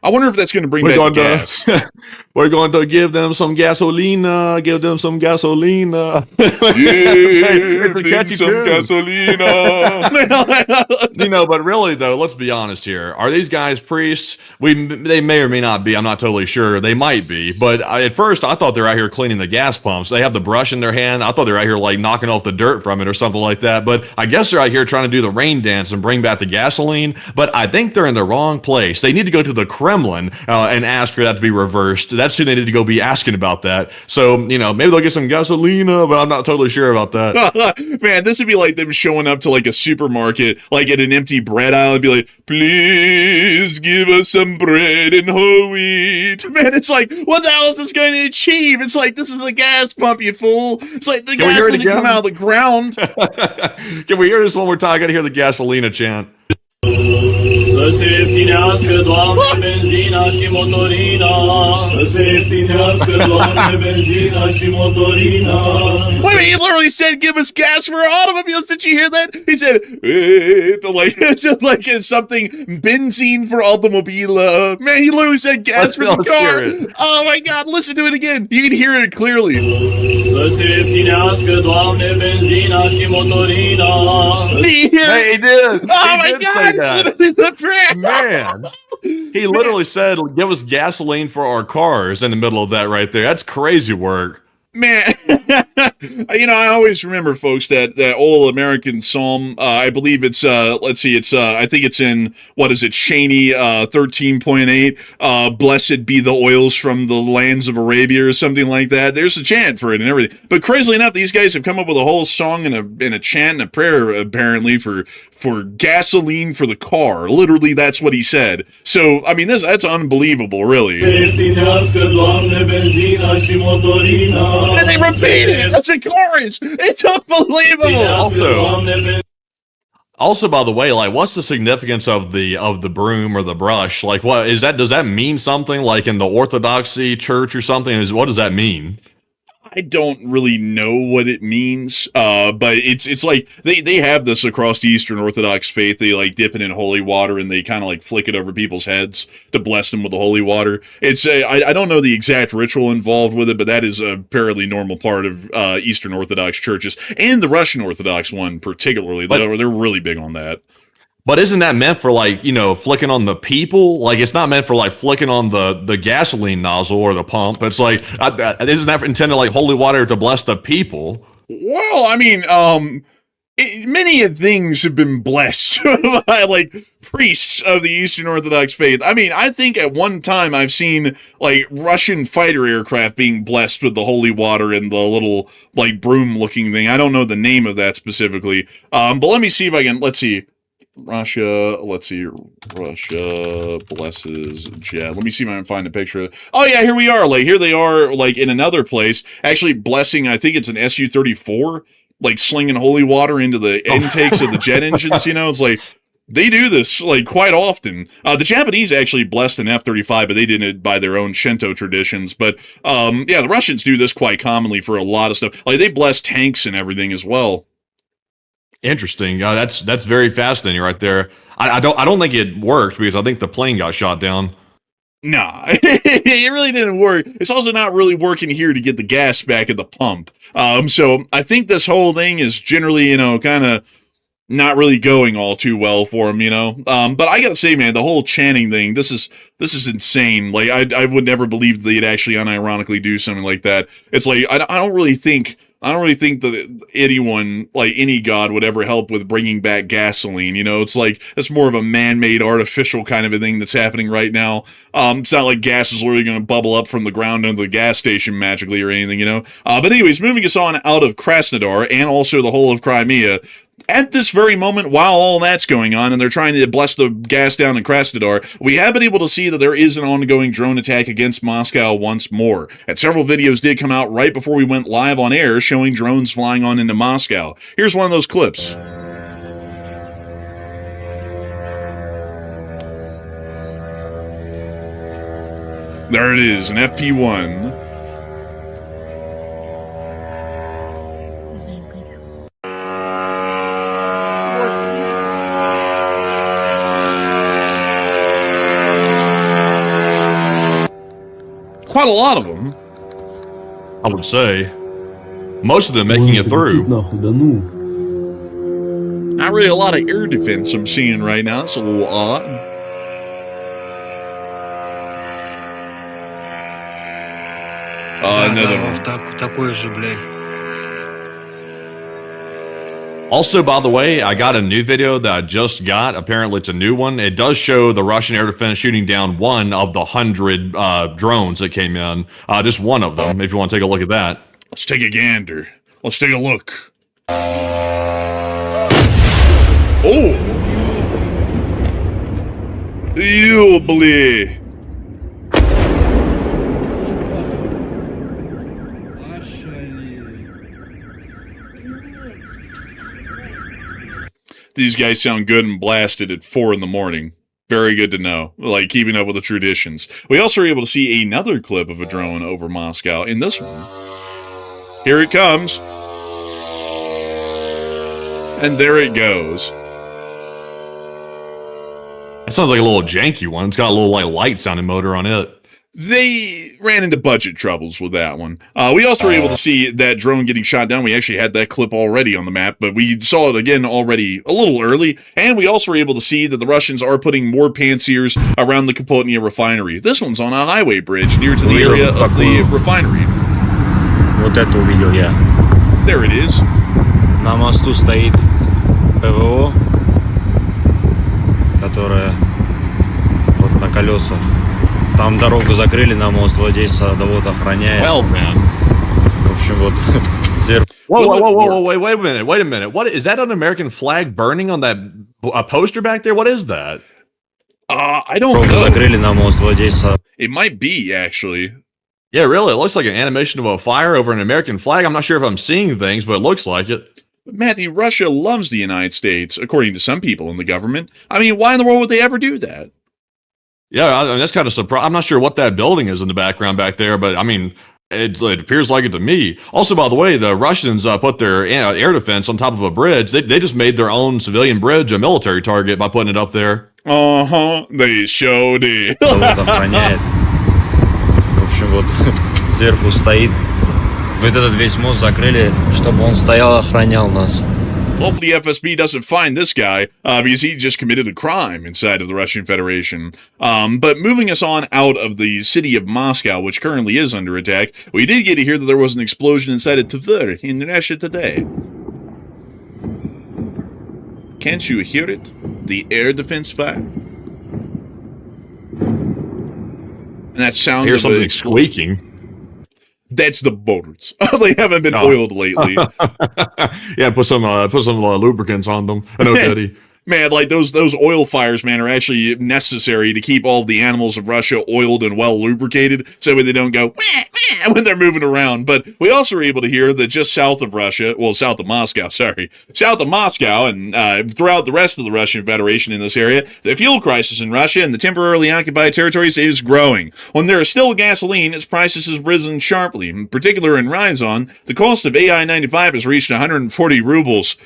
I wonder if that's going to bring back the gas. We're going to give them some gasolina. Give them some gasolina. Give them some gasolina. You know, but really though, let's be honest here. Are these guys priests? They may or may not be. I'm not totally sure. They might be. But at first, I thought they're out here cleaning the gas pumps. They have the brush in their hand. I thought they're out here like knocking off the dirt from it or something like that. But I guess they're out here trying to do the rain dance and bring back the gasoline. But I think they're in the wrong place. They need to go to the Kremlin and ask for that to be reversed. That's who they need to go be asking about that. So, you know, maybe they'll get some gasolina, but I'm not totally sure about that. Man, this would be like them showing up to like a supermarket, like at an empty bread aisle and be like, please give us some bread and whole wheat. Man, it's like, what the hell is this going to achieve? It's like, this is a gas pump, you fool. It's like the gas doesn't come out of the ground. Can we hear this one more time? I got to hear the gasolina chant. Wait, he literally said, give us gas for our automobiles. Did you hear that? He said, like it's something, benzene for automobile. Man, he literally said gas for the car. Oh my God, listen to it again. You can hear it clearly. Hey, he did. Oh my God, it's literally the prayer. Man, he literally said, give us gasoline for our cars in the middle of that right there. That's crazy work. Man, you know, I always remember, folks, that old American psalm. I believe it's let's see, it's I think it's in, what is it, Shaney 13.8. Blessed be the oils from the lands of Arabia or something like that. There's a chant for it and everything. But crazily enough, these guys have come up with a whole song and a chant and a prayer apparently for gasoline for the car. Literally, that's what he said. So I mean, that's unbelievable, really. And they repeat it. That's a chorus. It's unbelievable. Also, by the way, like, what's the significance of the broom or the brush? Like, what is that? Does that mean something? Like in the Orthodoxy church or something? What does that mean? I don't really know what it means, but it's like they have this across the Eastern Orthodox faith. They like dip it in holy water and they kind of like flick it over people's heads to bless them with the holy water. It's I don't know the exact ritual involved with it, but that is a fairly normal part of Eastern Orthodox churches and the Russian Orthodox one particularly. They're really big on that. But isn't that meant for like, you know, flicking on the people? Like it's not meant for like flicking on the gasoline nozzle or the pump. It's like, isn't that intended like holy water to bless the people? Well, I mean, many things have been blessed by like priests of the Eastern Orthodox faith. I mean, I think at one time I've seen like Russian fighter aircraft being blessed with the holy water and the little like broom looking thing. I don't know the name of that specifically. But let me see if I can, let's see. Russia blesses jet. Let me see if I can find a picture. Oh yeah, here we are. Like here they are, like in another place, actually blessing. I think it's an Su-34, like slinging holy water into the intakes of the jet engines. You know, it's like they do this like quite often. The Japanese actually blessed an F-35, but they did it by their own Shinto traditions. But yeah, the Russians do this quite commonly for a lot of stuff. Like they bless tanks and everything as well. Interesting. That's very fascinating right there. I don't think it worked because I think the plane got shot down. Nah, it really didn't work. It's also not really working here to get the gas back at the pump. So I think this whole thing is generally, you know, kind of not really going all too well for him, you know. But I gotta say, man, the whole chanting thing, this is insane. Like I would never believe they'd actually unironically do something like that. It's like I don't really think that anyone, like any god, would ever help with bringing back gasoline. You know, it's like it's more of a man-made, artificial kind of a thing that's happening right now. It's not like gas is literally going to bubble up from the ground into the gas station magically or anything, you know. But anyways, moving us on out of Krasnodar and also the whole of Crimea. At this very moment, while all that's going on and they're trying to bless the gas down in Krasnodar, we have been able to see that there is an ongoing drone attack against Moscow once more. And several videos did come out right before we went live on air showing drones flying on into Moscow. Here's one of those clips. There it is, an FP-1. Quite a lot of them. I would say. Most of them making it through. Not really a lot of air defense I'm seeing right now. It's a little odd. Another one. Also, by the way, I got a new video that I just got. Apparently, it's a new one. It does show the Russian air defense shooting down one of the 100 drones that came in. Just one of them, if you want to take a look at that. Let's take a gander. Let's take a look. Oh! Ёбли! These guys sound good and blasted at 4 in the morning. Very good to know. Like, keeping up with the traditions. We also were able to see another clip of a drone over Moscow in this one. Here it comes. And there it goes. That sounds like a little janky one. It's got a little like light sounding motor on it. They ran into budget troubles with that one. We also were able to see that drone getting shot down. We actually had that clip already on the map, but we saw it again already a little early. And we also were able to see that the Russians are putting more pantsirs around the Kapotnia refinery. This one's on a highway bridge near to the area of the refinery. Вот это увидел я. There it is. На мосту стоит ПВО, которая вот на колесах. Там дорогу закрыли на мост, вот здесь садовод охраняет. Well, man. В общем, вот сверху. Whoa, wait a minute. What is that, an American flag burning on that poster back there? What is that? I don't Дорогу know. закрыли на мост, вот здесь. It might be, actually. Yeah, really. It looks like an animation of a fire over an American flag. I'm not sure if I'm seeing things, but it looks like it. But Matthew, Russia loves the United States, according to some people in the government. I mean, why in the world would they ever do that? Yeah, I mean, that's kind of surprising. I'm not sure what that building is in the background back there, but I mean, it appears like it to me. Also, by the way, the Russians put their air defense on top of a bridge. They just made their own civilian bridge a military target by putting it up there. Uh-huh, they sure did. Садовод охраняет. В общем, вот сверху стоит. Вот этот весь мост закрыли, чтобы он стоял и охранял нас. Hopefully FSB doesn't find this guy, because he just committed a crime inside of the Russian Federation. But moving us on out of the city of Moscow, which currently is under attack, we did get to hear that there was an explosion inside of Tver in Russia today. Can't you hear it? The air defense fire? And that sound Hear of something squeaking. That's the boats. They haven't been oiled lately. Yeah, put some lubricants on them. I know, Teddy. Man, like those oil fires, man, are actually necessary to keep all the animals of Russia oiled and well lubricated, so they don't go wah, wah, when they're moving around. But we also were able to hear that just south of Russia, well, south of Moscow, and throughout the rest of the Russian Federation in this area, the fuel crisis in Russia and the temporarily occupied territories is growing. When there is still gasoline, its prices have risen sharply. In particular, in Ryazan, the cost of AI-95 has reached 140 rubles.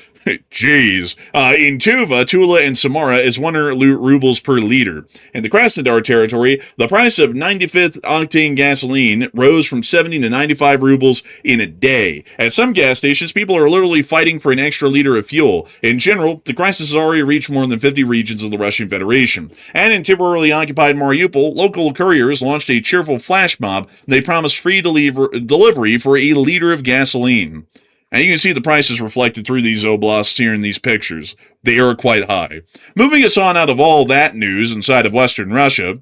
Jeez. In Tuva, Tula, and Samara is 100 rubles per liter. In the Krasnodar territory, the price of 95th octane gasoline rose from 70 to 95 rubles in a day. At some gas stations, people are literally fighting for an extra liter of fuel. In general, the crisis has already reached more than 50 regions of the Russian Federation. And in temporarily occupied Mariupol, local couriers launched a cheerful flash mob. They promised free delivery for a liter of gasoline. And you can see the prices reflected through these oblasts here in these pictures. They are quite high. Moving us on out of all that news inside of Western Russia,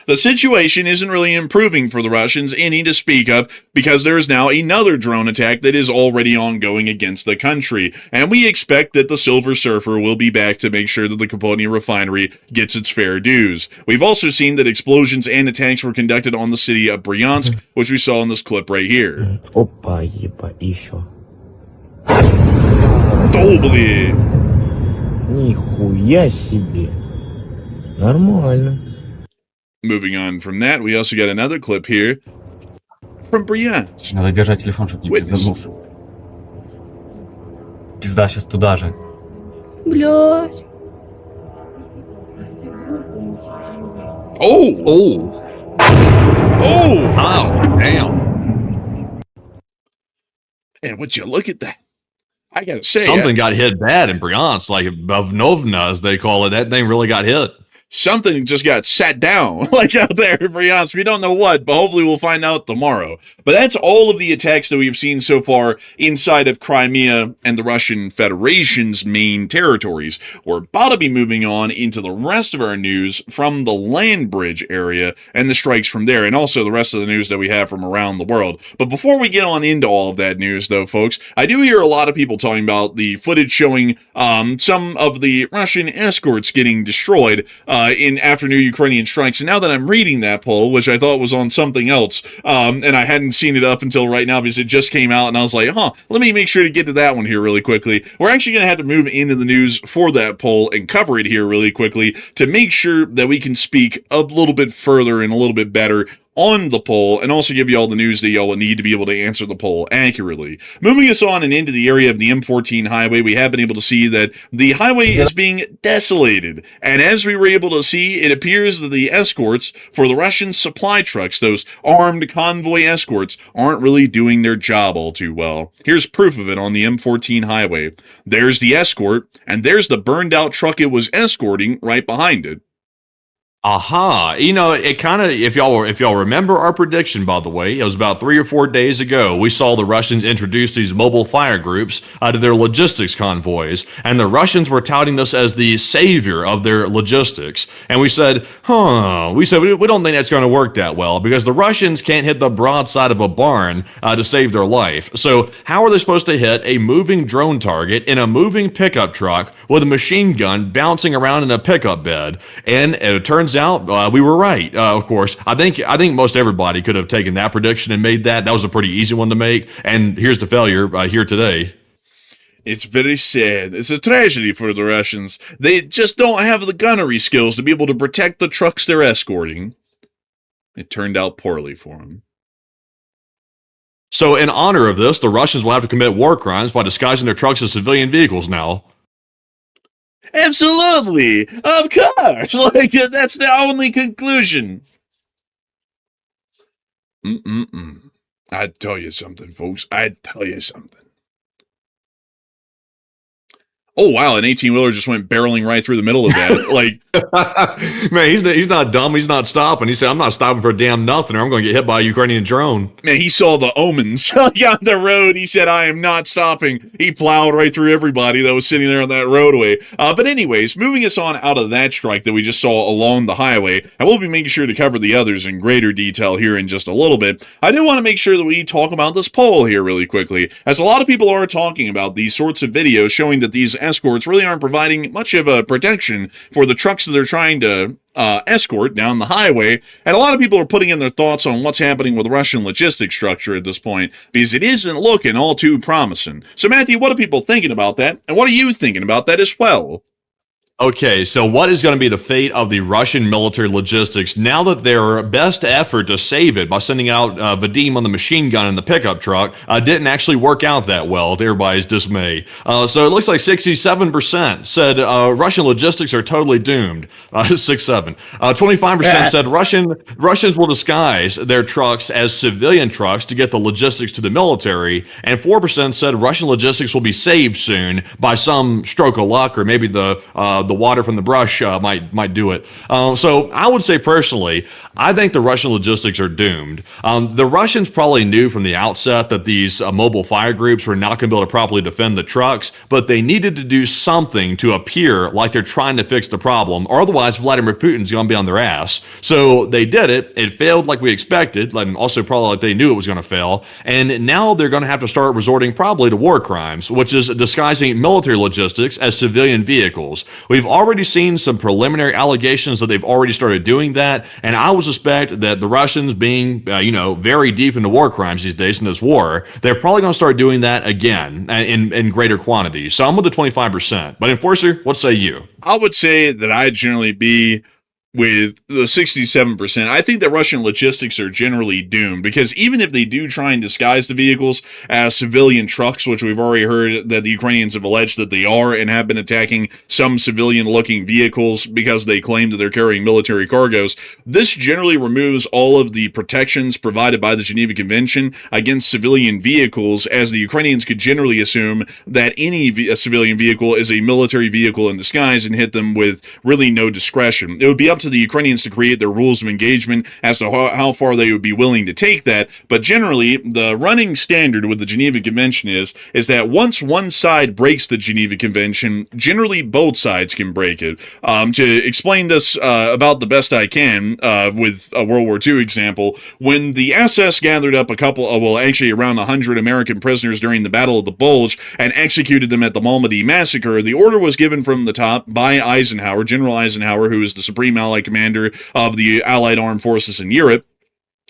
the situation isn't really improving for the Russians any to speak of, because there is now another drone attack that is already ongoing against the country. And we expect that the Silver Surfer will be back to make sure that the Kapotnia refinery gets its fair dues. We've also seen that explosions and attacks were conducted on the city of Bryansk, which we saw in this clip right here. Опа, ебать, еще. Oh, блин. Нихуя себе. Нормально. Moving on from that, we also got another clip here from Bryansk. Надо держать телефон, чтобы не пизданулся. Пизда сейчас туда же. Блядь. Oh! Oh, damn. And would you look at that? I gotta say, Something got hit bad in Bryansk, like Bavnovna, as they call it. That thing really got hit. something just got sat down, like out there in Bryansk. We don't know what, but hopefully we'll find out tomorrow. But that's all of the attacks that we've seen so far inside of Crimea and the Russian Federation's main territories. We're about to be moving on into the rest of our news from the land bridge area and the strikes from there, and also the rest of the news that we have from around the world. But before we get on into all of that news, though, folks, I do hear a lot of people talking about the footage showing some of the Russian escorts getting destroyed in after new Ukrainian strikes. And now that I'm reading that poll, which I thought was on something else, and I hadn't seen it up until right now because it just came out, and I was like, let me make sure to get to that one here really quickly. We're actually going to have to move into the news for that poll and cover it here really quickly to make sure that we can speak a little bit further and a little bit better on the poll, and also give you all the news that y'all will need to be able to answer the poll accurately. Moving us on and into the area of the M14 highway, we have been able to see that the highway is being desolated, and as we were able to see, it appears that the escorts for the Russian supply trucks, those armed convoy escorts, aren't really doing their job all too well. Here's proof of it on the M14 highway. There's the escort, and there's the burned out truck it was escorting right behind it. Aha. You know, it kind of, if y'all remember our prediction, by the way, it was about 3 or 4 days ago, we saw the Russians introduce these mobile fire groups to their logistics convoys, and the Russians were touting this as the savior of their logistics. And we said, we don't think that's going to work that well, because the Russians can't hit the broadside of a barn to save their life. So how are they supposed to hit a moving drone target in a moving pickup truck with a machine gun bouncing around in a pickup bed? And it turns out we were right. Of course, I think most everybody could have taken that prediction and made that. That was a pretty easy one to make. And here's the failure here today. It's very sad. It's a tragedy for the Russians. They just don't have the gunnery skills to be able to protect the trucks they're escorting. It turned out poorly for them. So in honor of this, the Russians will have to commit war crimes by disguising their trucks as civilian vehicles now. Absolutely! Of course! Like, that's the only conclusion. I'd tell you something, folks. I'd tell you something. Oh, wow, an 18-wheeler just went barreling right through the middle of that. Like, man, he's not dumb. He's not stopping. He said, I'm not stopping for a damn nothing, or I'm going to get hit by a Ukrainian drone. Man, he saw the omens on the road. He said, I am not stopping. He plowed right through everybody that was sitting there on that roadway. But anyways, moving us on out of that strike that we just saw along the highway, and we'll be making sure to cover the others in greater detail here in just a little bit. I do want to make sure that we talk about this poll here really quickly, as a lot of people are talking about these sorts of videos showing that these escorts really aren't providing much of a protection for the trucks that they're trying to escort down the highway, and a lot of people are putting in their thoughts on what's happening with Russian logistics structure at this point, because it isn't looking all too promising. So Matthew, what are people thinking about that, and what are you thinking about that as well? Okay, so what is going to be the fate of the Russian military logistics now that their best effort to save it by sending out Vadim on the machine gun in the pickup truck didn't actually work out that well, to everybody's dismay? So it looks like 67% said Russian logistics are totally doomed. 6-7. 25% said Russians will disguise their trucks as civilian trucks to get the logistics to the military, and 4% said Russian logistics will be saved soon by some stroke of luck, or maybe the water from the brush might do it. So I would say personally, I think the Russian logistics are doomed. The Russians probably knew from the outset that these mobile fire groups were not going to be able to properly defend the trucks, but they needed to do something to appear like they're trying to fix the problem, or otherwise Vladimir Putin's going to be on their ass. So they did it. It failed like we expected, and also probably like they knew it was going to fail. And now they're going to have to start resorting probably to war crimes, which is disguising military logistics as civilian vehicles. We've already seen some preliminary allegations that they've already started doing that, and I would suspect that the Russians, being very deep into war crimes these days in this war, they're probably going to start doing that again in greater quantities. So I'm with the 25%. But Enforcer, what say you? I would say that I'd generally be with the 67%, I think that Russian logistics are generally doomed, because even if they do try and disguise the vehicles as civilian trucks, which we've already heard that the Ukrainians have alleged that they are and have been attacking some civilian-looking vehicles because they claim that they're carrying military cargoes, this generally removes all of the protections provided by the Geneva Convention against civilian vehicles, as the Ukrainians could generally assume that any civilian vehicle is a military vehicle in disguise and hit them with really no discretion. It would be up to the Ukrainians to create their rules of engagement as to how far they would be willing to take that, but generally, the running standard with the Geneva Convention is that once one side breaks the Geneva Convention, generally both sides can break it. To explain this about the best I can, with a World War II example, when the SS gathered up around 100 American prisoners during the Battle of the Bulge and executed them at the Malmedy Massacre, the order was given from the top by Eisenhower, General Eisenhower, who is the Supreme Allied Commander of the Allied Armed Forces in Europe,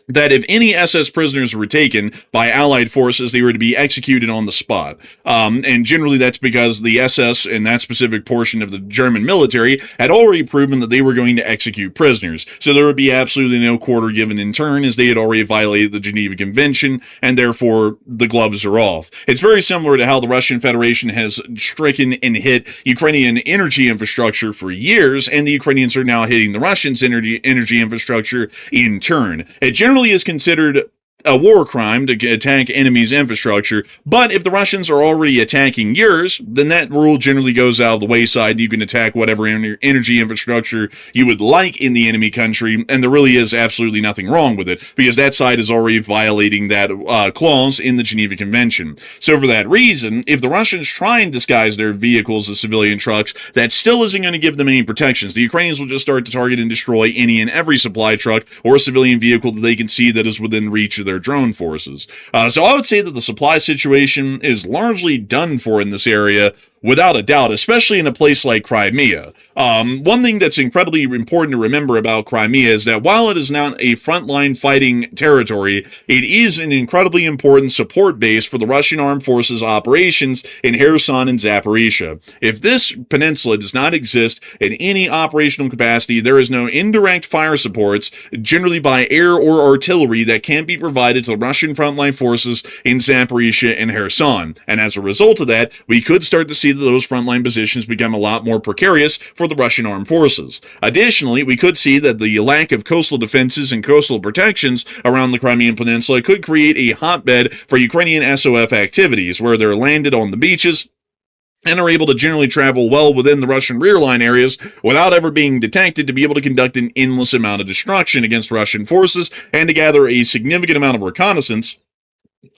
that if any SS prisoners were taken by Allied forces, they were to be executed on the spot. And generally that's because the SS and that specific portion of the German military had already proven that they were going to execute prisoners. So there would be absolutely no quarter given in turn, as they had already violated the Geneva Convention, and therefore the gloves are off. It's very similar to how the Russian Federation has stricken and hit Ukrainian energy infrastructure for years, and the Ukrainians are now hitting the Russians' energy infrastructure in turn. It generally is considered a war crime to attack enemies' infrastructure, but if the Russians are already attacking yours, then that rule generally goes out of the wayside. You can attack whatever energy infrastructure you would like in the enemy country, and there really is absolutely nothing wrong with it, because that side is already violating that clause in the Geneva Convention. So for that reason, if the Russians try and disguise their vehicles as civilian trucks, that still isn't going to give them any protections. The Ukrainians will just start to target and destroy any and every supply truck or civilian vehicle that they can see that is within reach of their drone forces. So I would say that the supply situation is largely done for in this area, without a doubt, especially in a place like Crimea. One thing that's incredibly important to remember about Crimea is that while it is not a frontline fighting territory, it is an incredibly important support base for the Russian armed forces operations in Kherson and Zaporizhia. If this peninsula does not exist in any operational capacity, there is no indirect fire supports, generally by air or artillery, that can be provided to the Russian frontline forces in Zaporizhia and Kherson. And as a result of that, we could start to see that those frontline positions become a lot more precarious for the Russian armed forces. Additionally, we could see that the lack of coastal defenses and coastal protections around the Crimean Peninsula could create a hotbed for Ukrainian SOF activities, where they're landed on the beaches and are able to generally travel well within the Russian rear line areas without ever being detected, to be able to conduct an endless amount of destruction against Russian forces and to gather a significant amount of reconnaissance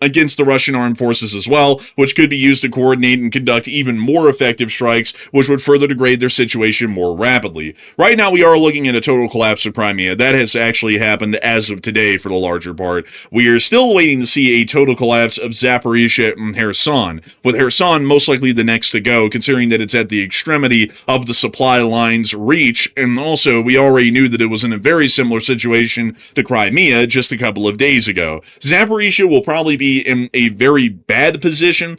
against the Russian armed forces as well, which could be used to coordinate and conduct even more effective strikes, which would further degrade their situation more rapidly. Right now, we are looking at a total collapse of Crimea. That has actually happened as of today for the larger part. We are still waiting to see a total collapse of Zaporizhia and Kherson, with Kherson most likely the next to go, considering that it's at the extremity of the supply line's reach, and also we already knew that it was in a very similar situation to Crimea just a couple of days ago. Zaporizhia will probably be in a very bad position,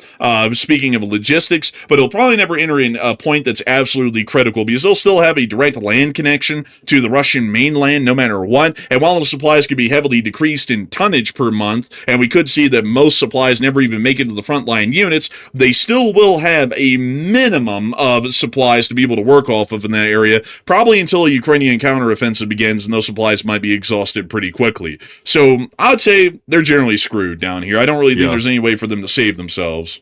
speaking of logistics, but it'll probably never enter in a point that's absolutely critical, because they'll still have a direct land connection to the Russian mainland no matter what, and while the supplies could be heavily decreased in tonnage per month, and we could see that most supplies never even make it to the frontline units, they still will have a minimum of supplies to be able to work off of in that area, probably until a Ukrainian counteroffensive begins, and those supplies might be exhausted pretty quickly. So I would say they're generally screwed down here. I don't really think there's any way for them to save themselves.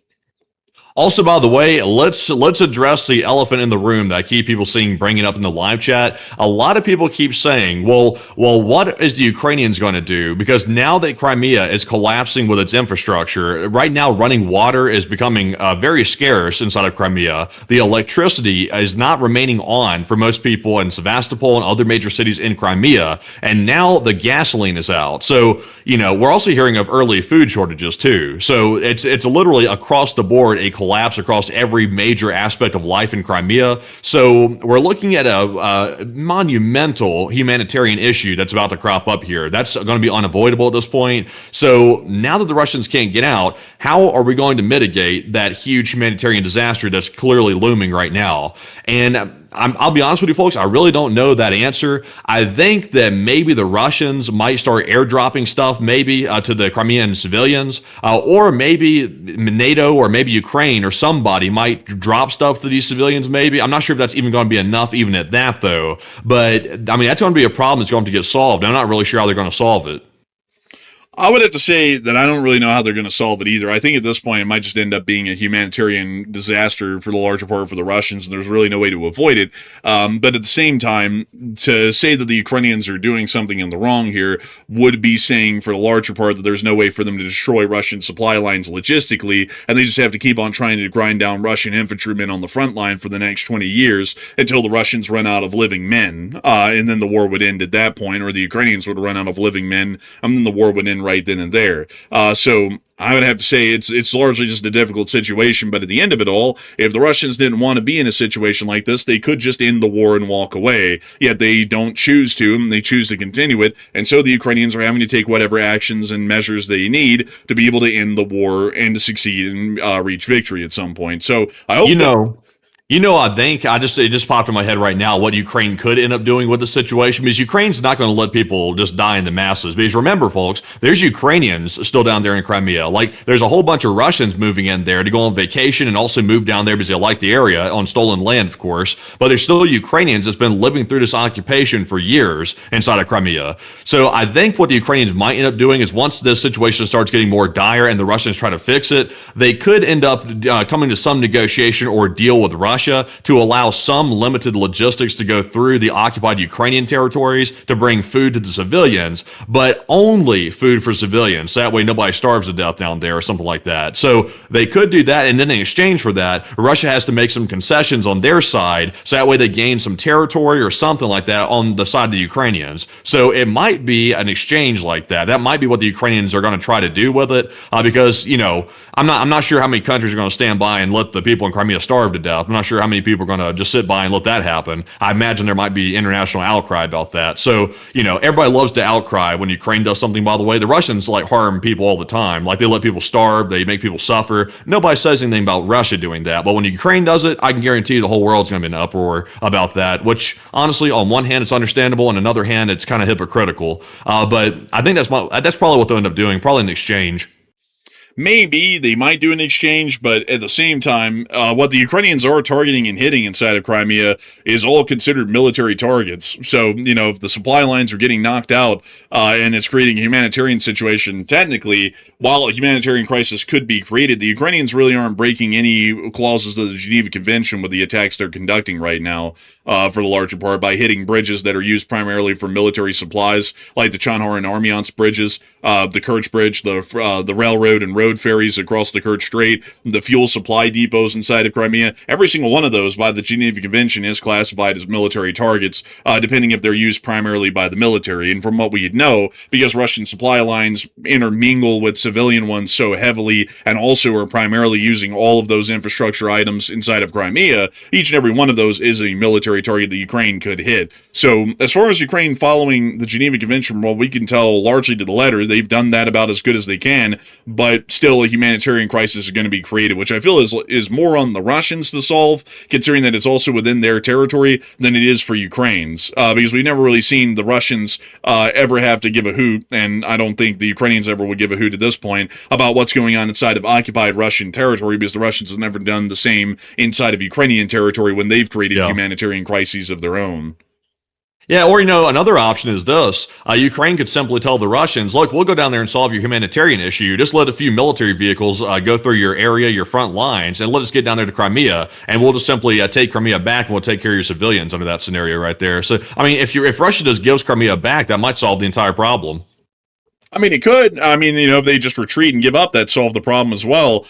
Also, by the way, let's address the elephant in the room that I keep people seeing bringing up in the live chat. A lot of people keep saying, well, what is the Ukrainians going to do? Because now that Crimea is collapsing with its infrastructure, right now running water is becoming very scarce inside of Crimea. The electricity is not remaining on for most people in Sevastopol and other major cities in Crimea, and now the gasoline is out. So, we're also hearing of early food shortages too. So it's literally across the board a collapse across every major aspect of life in Crimea. So we're looking at a monumental humanitarian issue that's about to crop up here. That's going to be unavoidable at this point. So now that the Russians can't get out, how are we going to mitigate that huge humanitarian disaster that's clearly looming right now? And I'll be honest with you folks, I really don't know that answer. I think that maybe the Russians might start airdropping stuff maybe to the Crimean civilians, or maybe NATO or maybe Ukraine or somebody might drop stuff to these civilians maybe. I'm not sure if that's even going to be enough even at that though. But I mean, that's going to be a problem that's going to get solved. I'm not really sure how they're going to solve it. I would have to say that I don't really know how they're going to solve it either. I think at this point it might just end up being a humanitarian disaster for the larger part for the Russians, and there's really no way to avoid it. But at the same time, to say that the Ukrainians are doing something in the wrong here would be saying for the larger part that there's no way for them to destroy Russian supply lines logistically, and they just have to keep on trying to grind down Russian infantrymen on the front line for the next 20 years until the Russians run out of living men, and then the war would end at that point, or the Ukrainians would run out of living men, and then the war would end right then and there. So I would have to say it's largely just a difficult situation, but at the end of it all, if the Russians didn't want to be in a situation like this, they could just end the war and walk away, yet they don't choose to, and they choose to continue it, and so the Ukrainians are having to take whatever actions and measures they need to be able to end the war and to succeed and reach victory at some point. So I hope I think it just popped in my head right now what Ukraine could end up doing with the situation, because Ukraine's not going to let people just die in the masses. Because remember, folks, there's Ukrainians still down there in Crimea. Like, there's a whole bunch of Russians moving in there to go on vacation and also move down there because they like the area on stolen land, of course. But there's still Ukrainians that's been living through this occupation for years inside of Crimea. So I think what the Ukrainians might end up doing is once this situation starts getting more dire and the Russians try to fix it, they could end up coming to some negotiation or deal with Russia to allow some limited logistics to go through the occupied Ukrainian territories to bring food to the civilians, but only food for civilians. So that way nobody starves to death down there or something like that. So they could do that, and then in exchange for that, Russia has to make some concessions on their side, so that way they gain some territory or something like that on the side of the Ukrainians. So it might be an exchange like that. That might be what the Ukrainians are going to try to do with it, because, I'm not sure how many countries are going to stand by and let the people in Crimea starve to death. I'm not sure how many people are going to just sit by and let that happen. I imagine there might be international outcry about that. So, everybody loves to outcry when Ukraine does something, by the way. The Russians harm people all the time. Like, they let people starve, they make people suffer. Nobody says anything about Russia doing that. But when Ukraine does it, I can guarantee you the whole world's going to be in an uproar about that, which honestly, on one hand, it's understandable. On another hand, it's kind of hypocritical. But I think that's probably what they'll end up doing, probably an exchange. Maybe they might do an exchange, but at the same time, what the Ukrainians are targeting and hitting inside of Crimea is all considered military targets. So, if the supply lines are getting knocked out and it's creating a humanitarian situation, technically, while a humanitarian crisis could be created, the Ukrainians really aren't breaking any clauses of the Geneva Convention with the attacks they're conducting right now, for the larger part, by hitting bridges that are used primarily for military supplies, like the Chandar and Armiance bridges, the Kerch bridge, the railroad and road ferries across the Kerch Strait, the fuel supply depots inside of Crimea. Every single one of those by the Geneva Convention is classified as military targets, depending if they're used primarily by the military. And from what we know, because Russian supply lines intermingle with civilian ones so heavily and also are primarily using all of those infrastructure items inside of Crimea, each and every one of those is a military target that Ukraine could hit. So as far as Ukraine following the Geneva Convention, well, we can tell largely to the letter, they've done that about as good as they can, but still a humanitarian crisis is going to be created, which I feel is more on the Russians to solve, considering that it's also within their territory, than it is for Ukraine's, because we've never really seen the Russians ever have to give a hoot, and I don't think the Ukrainians ever would give a hoot at this point about what's going on inside of occupied Russian territory, because the Russians have never done the same inside of Ukrainian territory when they've created humanitarian crises of their own. Yeah, or, another option is this. Ukraine could simply tell the Russians, look, we'll go down there and solve your humanitarian issue. Just let a few military vehicles go through your area, your front lines, and let us get down there to Crimea, and we'll just simply take Crimea back, and we'll take care of your civilians under that scenario right there. So, I mean, if Russia just gives Crimea back, that might solve the entire problem. I mean, it could. I mean, if they just retreat and give up, that solved the problem as well.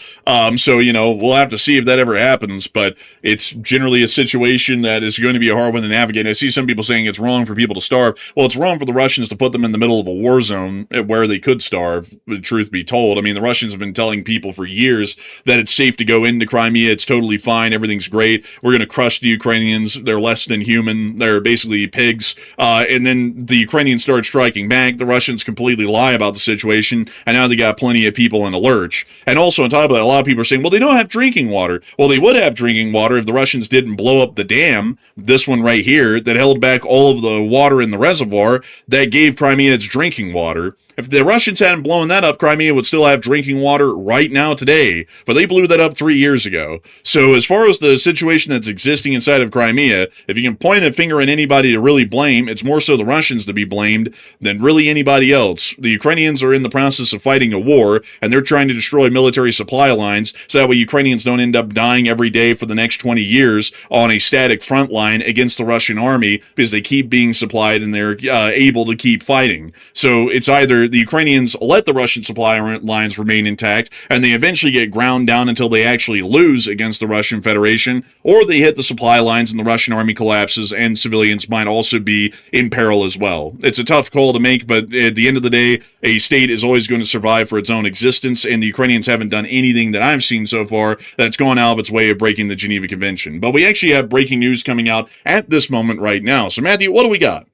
So, we'll have to see if that ever happens, but it's generally a situation that is going to be a hard one to navigate. I see some people saying it's wrong for people to starve. Well, it's wrong for the Russians to put them in the middle of a war zone where they could starve, the truth be told. I mean, the Russians have been telling people for years that it's safe to go into Crimea. It's totally fine. Everything's great. We're going to crush the Ukrainians. They're less than human. They're basically pigs. And then the Ukrainians start striking back. The Russians completely lie lie about the situation, and now they got plenty of people in a lurch. And also on top of that, a lot of people are saying, well, they don't have drinking water. Well, they would have drinking water if the Russians didn't blow up the dam, this one right here, that held back all of the water in the reservoir that gave Crimea its drinking water. If the Russians hadn't blown that up, Crimea would still have drinking water right now today, but they blew that up 3 years ago. So as far as the situation that's existing inside of Crimea, if you can point a finger at anybody to really blame, it's more so the Russians to be blamed than really anybody else. The Ukrainians are in the process of fighting a war, and they're trying to destroy military supply lines so that way Ukrainians don't end up dying every day for the next 20 years on a static front line against the Russian army because they keep being supplied and they're able to keep fighting. So it's either the Ukrainians let the Russian supply lines remain intact and they eventually get ground down until they actually lose against the Russian Federation, or they hit the supply lines and the Russian army collapses and civilians might also be in peril as well. It's a tough call to make, but at the end of the day, a state is always going to survive for its own existence, and the Ukrainians haven't done anything that I've seen so far that's gone out of its way of breaking the Geneva Convention. But we actually have breaking news coming out at this moment right now. So Matthew, what do we got?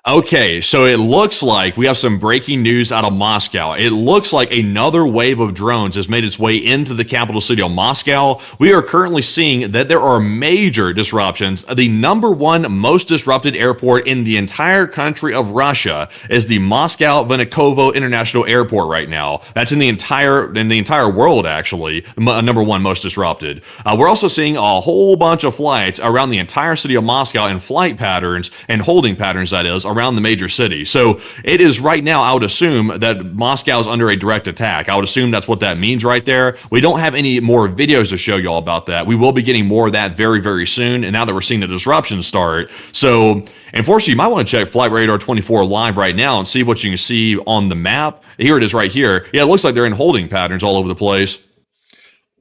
Okay, so it looks like we have some breaking news out of Moscow. It looks like another wave of drones has made its way into the capital city of Moscow. We are currently seeing that there are major disruptions. The number one most disrupted airport in the entire country of Russia is the Moscow Vnukovo International Airport right now. That's in the entire world, actually, number one most disrupted. We're also seeing a whole bunch of flights around the entire city of Moscow and flight patterns and holding patterns, that is, around the major city. So it is right now, I would assume that Moscow is under a direct attack. I would assume that's what that means right there. We don't have any more videos to show y'all about that. We will be getting more of that very, very soon. And now that we're seeing the disruption start. So unfortunately, you might want to check Flight Radar 24 live right now and see what you can see on the map. Here it is right here. Yeah, it looks like they're in holding patterns all over the place.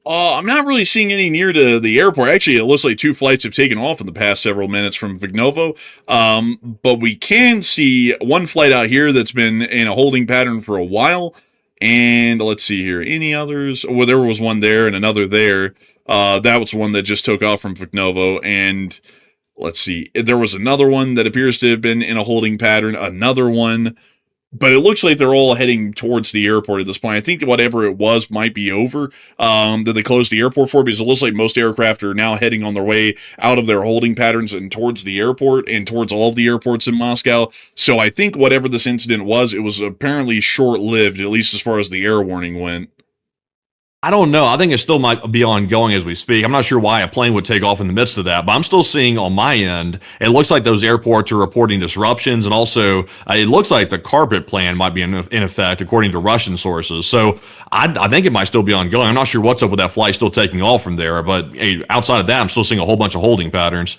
I'm not really seeing any near to the airport. Actually, it looks like 2 flights have taken off in the past several minutes from Vnukovo. But we can see one flight out here that's been in a holding pattern for a while. And let's see here. Any others? Well, there was one there and another there. That was one that just took off from Vnukovo. And let's see. There was another one that appears to have been in a holding pattern. Another one. But it looks like they're all heading towards the airport at this point. I think that whatever it was might be over, that they closed the airport for, because it looks like most aircraft are now heading on their way out of their holding patterns and towards the airport and towards all of the airports in Moscow. So I think whatever this incident was, it was apparently short-lived, at least as far as the air warning went. I don't know. I think it still might be ongoing as we speak. I'm not sure why a plane would take off in the midst of that, but I'm still seeing on my end, it looks like those airports are reporting disruptions, and also it looks like the carpet plan might be in effect, according to Russian sources. So I think it might still be ongoing. I'm not sure what's up with that flight still taking off from there, but outside of that, I'm still seeing a whole bunch of holding patterns.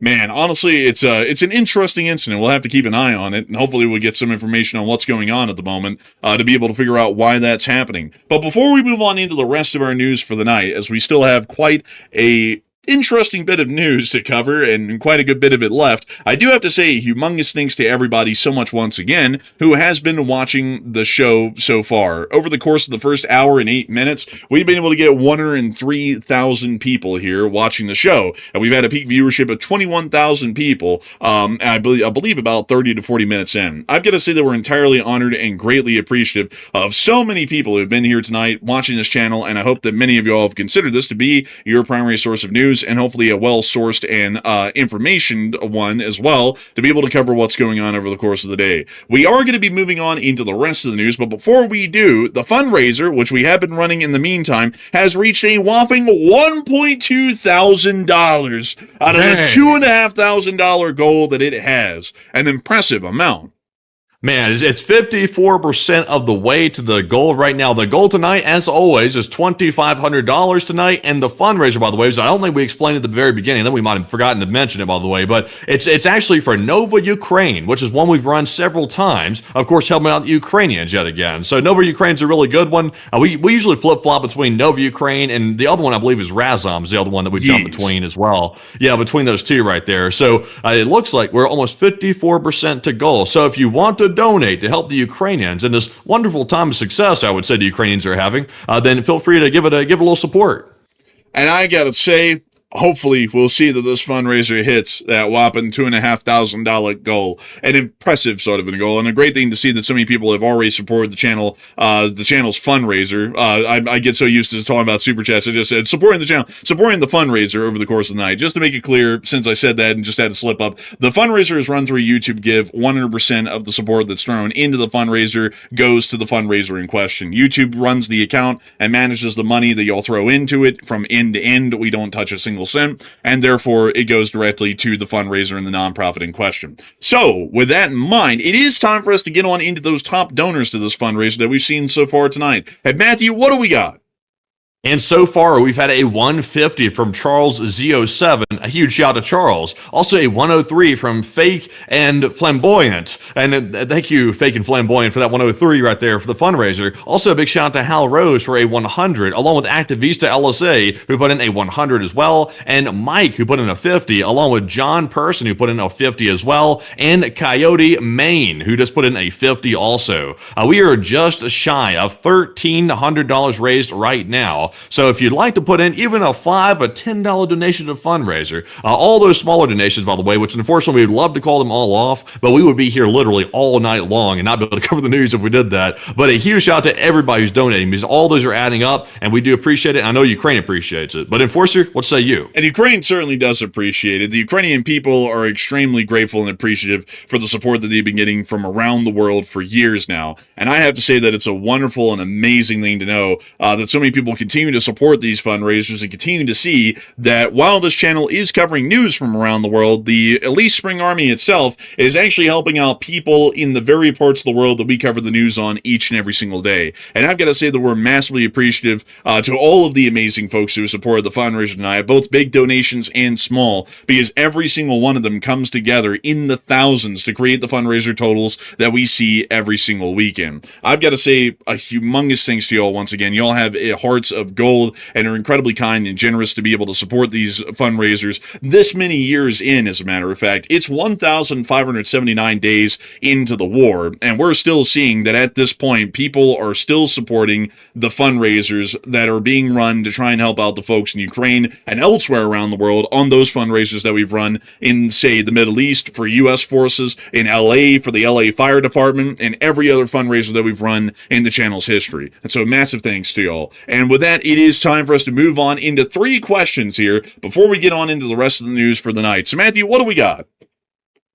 Man, honestly, it's an interesting incident. We'll have to keep an eye on it, and hopefully we'll get some information on what's going on at the moment to be able to figure out why that's happening. But before we move on into the rest of our news for the night, as we still have quite a interesting bit of news to cover and quite a good bit of it left, I do have to say humongous thanks to everybody so much once again who has been watching the show so far. Over the course of the first hour and 8 minutes, we've been able to get 103,000 people here watching the show, and we've had a peak viewership of 21,000 people, I believe about 30 to 40 minutes in. I've got to say that we're entirely honored and greatly appreciative of so many people who have been here tonight watching this channel, and I hope that many of you all have considered this to be your primary source of news, and hopefully a well-sourced and information one as well, to be able to cover what's going on over the course of the day. We are going to be moving on into the rest of the news, but before we do, the fundraiser, which we have been running in the meantime, has reached a whopping $1.2 thousand out of the $2,500 goal that it has. An impressive amount. Man, it's 54% of the way to the goal right now. The goal tonight, as always, is $2,500 tonight. And the fundraiser, by the way, I don't think we explained at the very beginning. Then we might have forgotten to mention it, by the way. But it's actually for Nova Ukraine, which is one we've run several times. Of course, helping out the Ukrainians yet again. So Nova Ukraine's a really good one. We usually flip-flop between Nova Ukraine and the other one, I believe, is Razom's the other one that we jump between as well. Yeah, between those two right there. So it looks like we're almost 54% to goal. So if you want to donate to help the Ukrainians in this wonderful time of success, I would say the Ukrainians are having, then feel free to give it a little support. And I gotta say, hopefully we'll see that this fundraiser hits that whopping $2,500 goal. An impressive sort of a goal, and a great thing to see that so many people have already supported the channel's fundraiser. I get so used to talking about super chats, I just said supporting the channel, supporting the fundraiser over the course of the night. Just to make it clear, since I said that and just had to slip up, the fundraiser is run through YouTube Give. 100% of the support that's thrown into the fundraiser goes to the fundraiser in question. YouTube runs the account and manages the money that you'll throw into it from end to end. We don't touch a single cent, and therefore it goes directly to the fundraiser and the nonprofit in question. So, with that in mind, it is time for us to get on into those top donors to this fundraiser that we've seen so far tonight. And Matthew, what do we got? And so far, we've had a 150 from Charles Z07. A huge shout to Charles. Also a 103 from Fake and Flamboyant. And thank you, Fake and Flamboyant, for that 103 right there for the fundraiser. Also a big shout out to Hal Rose for a 100, along with Activista LSA, who put in a 100 as well, and Mike, who put in a 50, along with John Person, who put in a 50 as well, and Coyote Maine, who just put in a 50 also. We are just shy of $1,300 raised right now. So if you'd like to put in even a $5, a $10 donation to the fundraiser, all those smaller donations, by the way, which unfortunately we'd love to call them all off, but we would be here literally all night long and not be able to cover the news if we did that. But a huge shout out to everybody who's donating, because all those are adding up, and we do appreciate it. I know Ukraine appreciates it. But Enforcer, what say you? And Ukraine certainly does appreciate it. The Ukrainian people are extremely grateful and appreciative for the support that they've been getting from around the world for years now. And I have to say that it's a wonderful and amazing thing to know that so many people continue to support these fundraisers and continue to see that while this channel is covering news from around the world, the Elite Spring Army itself is actually helping out people in the very parts of the world that we cover the news on each and every single day. And I've got to say that we're massively appreciative to all of the amazing folks who supported the fundraiser tonight, both big donations and small, because every single one of them comes together in the thousands to create the fundraiser totals that we see every single weekend. I've got to say a humongous thanks to y'all once again. Y'all have hearts of gold and are incredibly kind and generous to be able to support these fundraisers this many years in, as a matter of fact. It's 1,579 days into the war, and we're still seeing that at this point, people are still supporting the fundraisers that are being run to try and help out the folks in Ukraine and elsewhere around the world on those fundraisers that we've run in, say, the Middle East for U.S. forces, in L.A. for the L.A. Fire Department, and every other fundraiser that we've run in the channel's history. And so massive thanks to y'all. And with that, it is time for us to move on into 3 questions here before we get on into the rest of the news for the night. So Matthew, what do we got?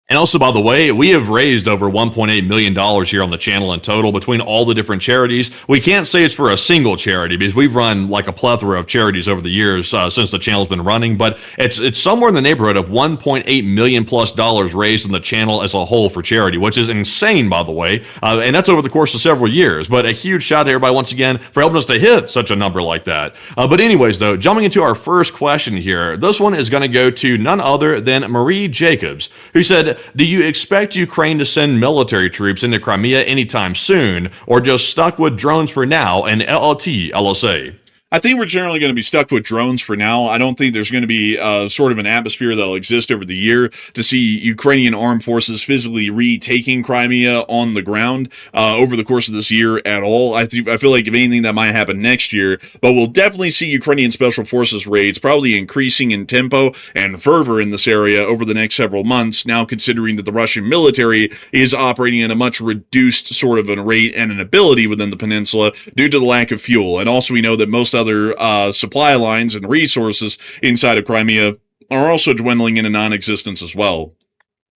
And also, by the way, we have raised over $1.8 million here on the channel in total between all the different charities. We can't say it's for a single charity because we've run like a plethora of charities over the years since the channel's been running, but it's somewhere in the neighborhood of $1.8 million plus raised on the channel as a whole for charity, which is insane, by the way. And that's over the course of several years. But a huge shout out to everybody once again for helping us to hit such a number like that. But anyways, though, jumping into our first question here, this one is going to go to none other than Marie Jacobs, who said, do you expect Ukraine to send military troops into Crimea anytime soon, or just stuck with drones for now and LLT LSA? I think we're generally going to be stuck with drones for now. I don't think there's going to be sort of an atmosphere that'll exist over the year to see Ukrainian armed forces physically retaking Crimea on the ground over the course of this year at all. I feel like if anything, that might happen next year, but we'll definitely see Ukrainian special forces raids probably increasing in tempo and fervor in this area over the next several months, now considering that the Russian military is operating at a much reduced sort of a rate and an ability within the peninsula due to the lack of fuel. And also we know that most other supply lines and resources inside of Crimea are also dwindling into non-existence as well.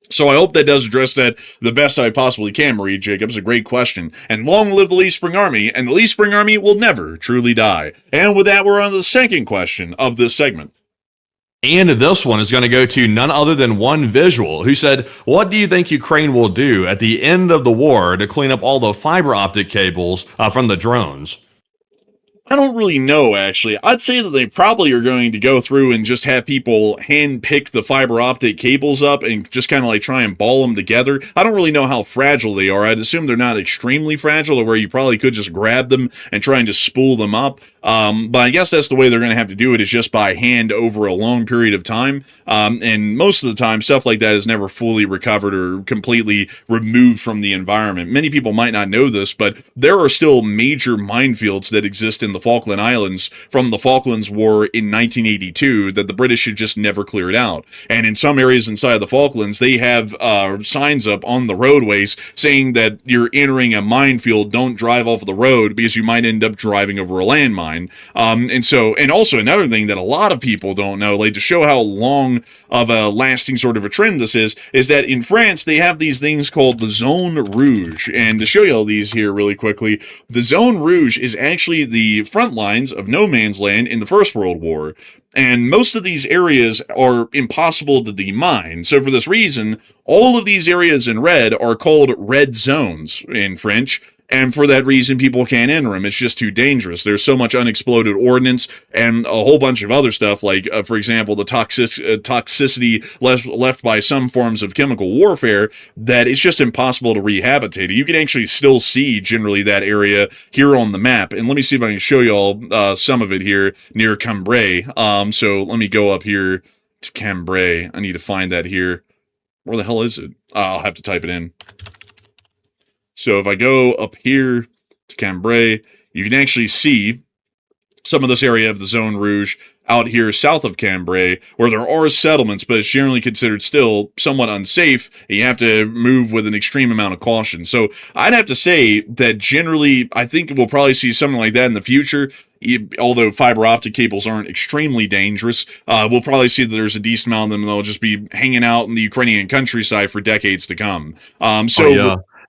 So I hope that does address that the best I possibly can, Marie Jacobs. A great question. And long live the Lee Spring Army, and the Lee Spring Army will never truly die. And with that, we're on to the second question of this segment. And this one is going to go to none other than One Visual, who said, what do you think Ukraine will do at the end of the war to clean up all the fiber optic cables from the drones? I don't really know, actually. I'd say that they probably are going to go through and just have people hand-pick the fiber optic cables up and just kind of like try and ball them together. I don't really know how fragile they are. I'd assume they're not extremely fragile to where you probably could just grab them and try and just spool them up. But I guess that's the way they're going to have to do it, is just by hand over a long period of time. And most of the time, stuff like that is never fully recovered or completely removed from the environment. Many people might not know this, but there are still major minefields that exist in the Falkland Islands from the Falklands War in 1982 that the British should just never clear it out. And in some areas inside the Falklands, they have signs up on the roadways saying that you're entering a minefield, don't drive off the road because you might end up driving over a landmine. And also another thing that a lot of people don't know, like to show how long of a lasting sort of a trend this is that in France, they have these things called the Zone Rouge. And to show you all these here really quickly, the Zone Rouge is actually the front lines of no man's land in the First World War. And most of these areas are impossible to demine. So for this reason, all of these areas in red are called red zones in French. And for that reason, people can't enter them. It's just too dangerous. There's so much unexploded ordnance and a whole bunch of other stuff, like, for example, the toxicity left by some forms of chemical warfare, that it's just impossible to rehabilitate it. You can actually still see, generally, that area here on the map. And let me see if I can show you all some of it here near Cambrai. So let me go up here to Cambrai. I need to find that here. Where the hell is it? I'll have to type it in. So if I go up here to Cambrai, you can actually see some of this area of the Zone Rouge out here south of Cambrai, where there are settlements, but it's generally considered still somewhat unsafe, and you have to move with an extreme amount of caution. So I'd have to say that generally, I think we'll probably see something like that in the future. Although fiber optic cables aren't extremely dangerous, we'll probably see that there's a decent amount of them, and they'll just be hanging out in the Ukrainian countryside for decades to come.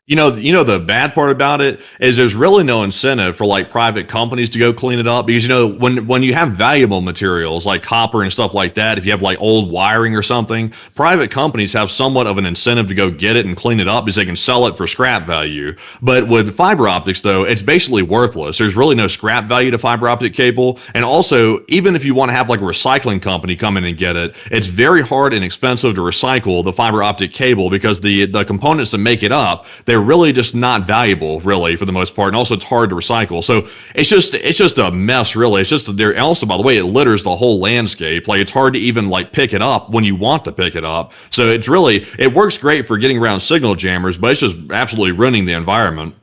You know, the bad part about it is there's really no incentive for like private companies to go clean it up, because, you know, when you have valuable materials like copper and stuff like that, if you have like old wiring or something, private companies have somewhat of an incentive to go get it and clean it up because they can sell it for scrap value. But with fiber optics, though, it's basically worthless. There's really no scrap value to fiber optic cable. And also, even if you want to have like a recycling company come in and get it, it's very hard and expensive to recycle the fiber optic cable because the components that make it up, they're really just not valuable, really, for the most part, and also it's hard to recycle. So it's just a mess, really. It's just there. Also, by the way, it litters the whole landscape. Like, it's hard to even like pick it up when you want to pick it up. So it works great for getting around signal jammers, but it's just absolutely ruining the environment.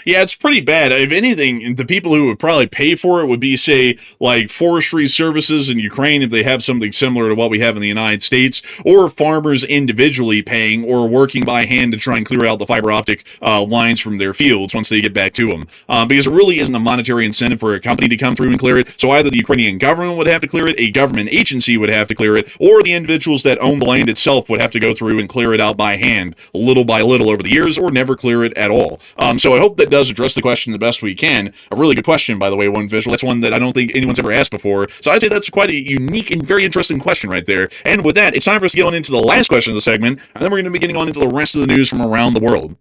Yeah, it's pretty bad. If anything, the people who would probably pay for it would be, say, like forestry services in Ukraine, if they have something similar to what we have in the United States, or farmers individually paying or working by hand to try and clear out the fiber optic lines from their fields once they get back to them. Because there really isn't a monetary incentive for a company to come through and clear it. So either the Ukrainian government would have to clear it, a government agency would have to clear it, or the individuals that own the land itself would have to go through and clear it out by hand, little by little over the years, or never clear it at all. So I hope that does address the question the best we can. A really good question, by the way, one visual. That's one that I don't think anyone's ever asked before. So I'd say that's quite a unique and very interesting question right there. And with that, it's time for us to get on into the last question of the segment, and then we're going to be getting on into the rest of the news from around the world.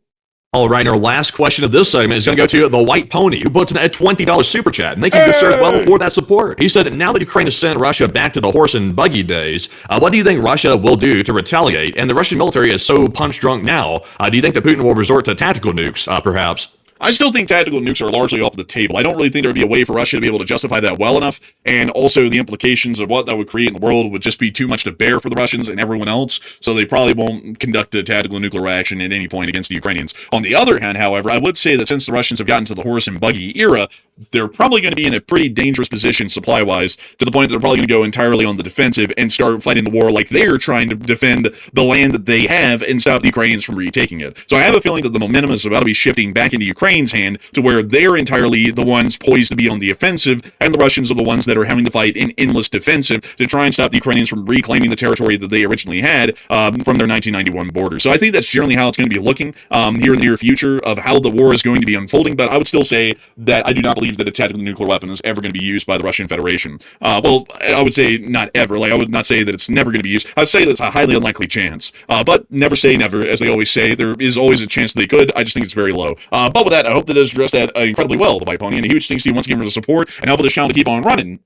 All right, our last question of this segment is going to go to the White Pony, who puts in a $20 super chat. And thank you, good sir, as well, for that support. He said, now that Ukraine has sent Russia back to the horse and buggy days, what do you think Russia will do to retaliate? And the Russian military is so punch-drunk now. Do you think that Putin will resort to tactical nukes, perhaps? I still think tactical nukes are largely off the table. I don't really think there would be a way for Russia to be able to justify that well enough, and also the implications of what that would create in the world would just be too much to bear for the Russians and everyone else, so they probably won't conduct a tactical nuclear action at any point against the Ukrainians. On the other hand, however, I would say that since the Russians have gotten to the horse and buggy era, they're probably going to be in a pretty dangerous position supply-wise, to the point that they're probably going to go entirely on the defensive and start fighting the war like they're trying to defend the land that they have and stop the Ukrainians from retaking it. So I have a feeling that the momentum is about to be shifting back into Ukraine's hand, to where they're entirely the ones poised to be on the offensive, and the Russians are the ones that are having to fight in endless defensive to try and stop the Ukrainians from reclaiming the territory that they originally had from their 1991 borders. So I think that's generally how it's going to be looking here in the near future of how the war is going to be unfolding, but I would still say that I do not believe that a tactical nuclear weapon is ever going to be used by the Russian Federation. Well, I would say not ever. Like, I would not say that it's never going to be used. I'd say that's a highly unlikely chance. But never say never, as they always say. There is always a chance that they could. I just think it's very low. But with that, I hope that does address that incredibly well, the White Pony. And a huge thanks to you once again for the support and helping this channel to keep on running.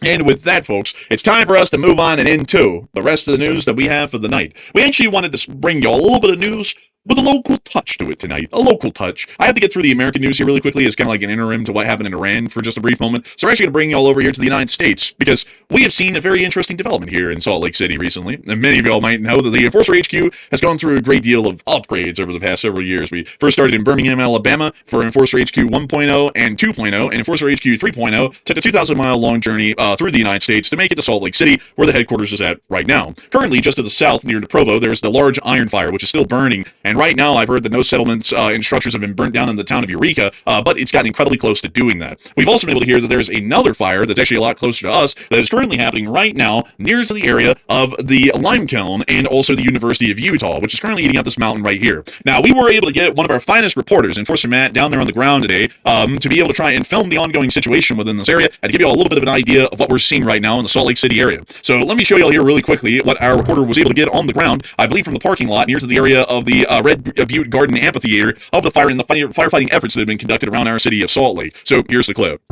And with that, folks, it's time for us to move on and into the rest of the news that we have for the night. We actually wanted to bring you a little bit of news with a local touch to it tonight. A local touch. I have to get through the American news here really quickly as kind of like an interim to what happened in Iran for just a brief moment. So we're actually going to bring you all over here to the United States because we have seen a very interesting development here in Salt Lake City recently. And many of y'all might know that the Enforcer HQ has gone through a great deal of upgrades over the past several years. We first started in Birmingham, Alabama for Enforcer HQ 1.0 and 2.0, and Enforcer HQ 3.0 took a 2,000-mile long journey through the United States to make it to Salt Lake City, where the headquarters is at right now. Currently, just to the south, near to Provo, there's the large iron fire, which is still burning, and right now I've heard that no settlements and structures have been burnt down in the town of Eureka, but it's gotten incredibly close to doing that. We've also been able to hear that there's another fire that's actually a lot closer to us that is currently happening right now near to the area of the lime kiln and also the University of Utah, which is currently eating up this mountain right here. Now, we were able to get one of our finest reporters, Enforcer Matt, down there on the ground today to be able to try and film the ongoing situation within this area and to give you all a little bit of an idea of what we're seeing right now in the Salt Lake City area. So let me show you all here really quickly what our reporter was able to get on the ground, I believe from the parking lot near to the area of the Red Butte Garden Amphitheater of the fire and the firefighting efforts that have been conducted around our city of Salt Lake. So here's the clip.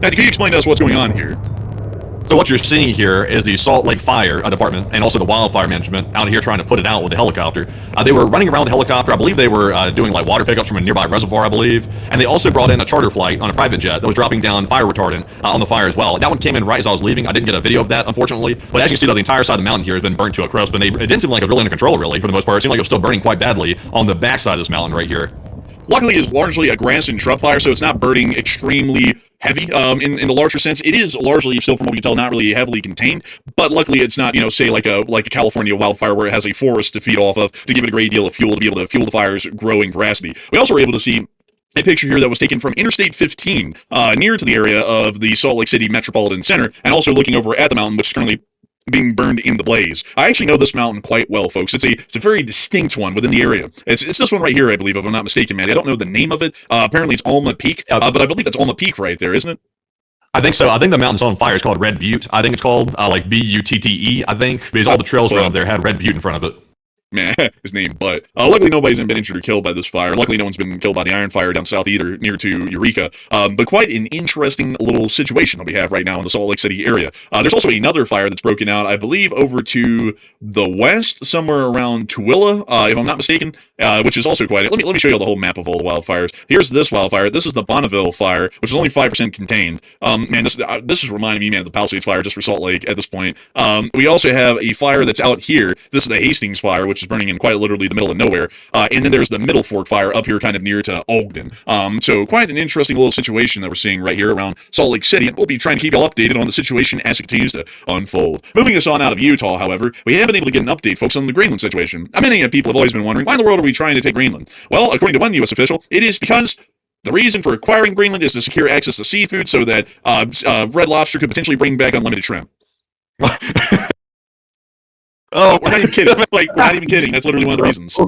Now, can you explain to us what's going on here? So what you're seeing here is the Salt Lake Fire Department and also the wildfire management out here trying to put it out with the helicopter. They were running around the helicopter. I believe they were doing like water pickups from a nearby reservoir, I believe. And they also brought in a charter flight on a private jet that was dropping down fire retardant on the fire as well. That one came in right as I was leaving. I didn't get a video of that, unfortunately. But as you can see, though, the entire side of the mountain here has been burnt to a crisp. And it didn't seem like it was really under control, really, for the most part. It seemed like it was still burning quite badly on the backside of this mountain right here. Luckily, it's largely a grass and shrub fire, so it's not burning extremely heavy in the larger sense. It is largely, still from what we can tell, not really heavily contained, but luckily it's not, say like a California wildfire where it has a forest to feed off of to give it a great deal of fuel to be able to fuel the fire's growing veracity. We also were able to see a picture here that was taken from Interstate 15, near to the area of the Salt Lake City Metropolitan Center, and also looking over at the mountain, which is currently being burned in the blaze. I actually know this mountain quite well, folks. It's a very distinct one within the area. It's this one right here, I believe, if I'm not mistaken, man. I don't know the name of it. Apparently it's Alma Peak, but I believe that's Alma Peak right there, isn't it? I think so. I think the mountain's on fire. It's called Red Butte. I think it's called like Butte, I think, because all the trails around there had Red Butte in front of it. Man, his name, but luckily nobody's been injured or killed by this fire. Luckily no one's been killed by the iron fire down south either, near to Eureka. But quite an interesting little situation that we have right now in the Salt Lake City area. There's also another fire that's broken out, I believe, over to the west, somewhere around Tooele, if I'm not mistaken, which is also quite. Let me show you the whole map of all the wildfires. Here's this wildfire. This is the Bonneville fire, which is only 5% contained. Man, this is reminding me, man, of the Palisades fire just for Salt Lake at this point. We also have a fire that's out here. This is the Hastings fire, which is burning in quite literally the middle of nowhere. And then there's the Middle Fork fire up here kind of near to Ogden. So quite an interesting little situation that we're seeing right here around Salt Lake City, and we'll be trying to keep you all updated on the situation as it continues to unfold. Moving us on out of Utah, however, we have been able to get an update, folks, on the Greenland situation. Many people have always been wondering, why in the world are we trying to take Greenland? Well, according to one U.S. official, it is because the reason for acquiring Greenland is to secure access to seafood so that Red Lobster could potentially bring back unlimited shrimp. Oh, we're not even kidding. We're not even kidding. That's literally one of the reasons.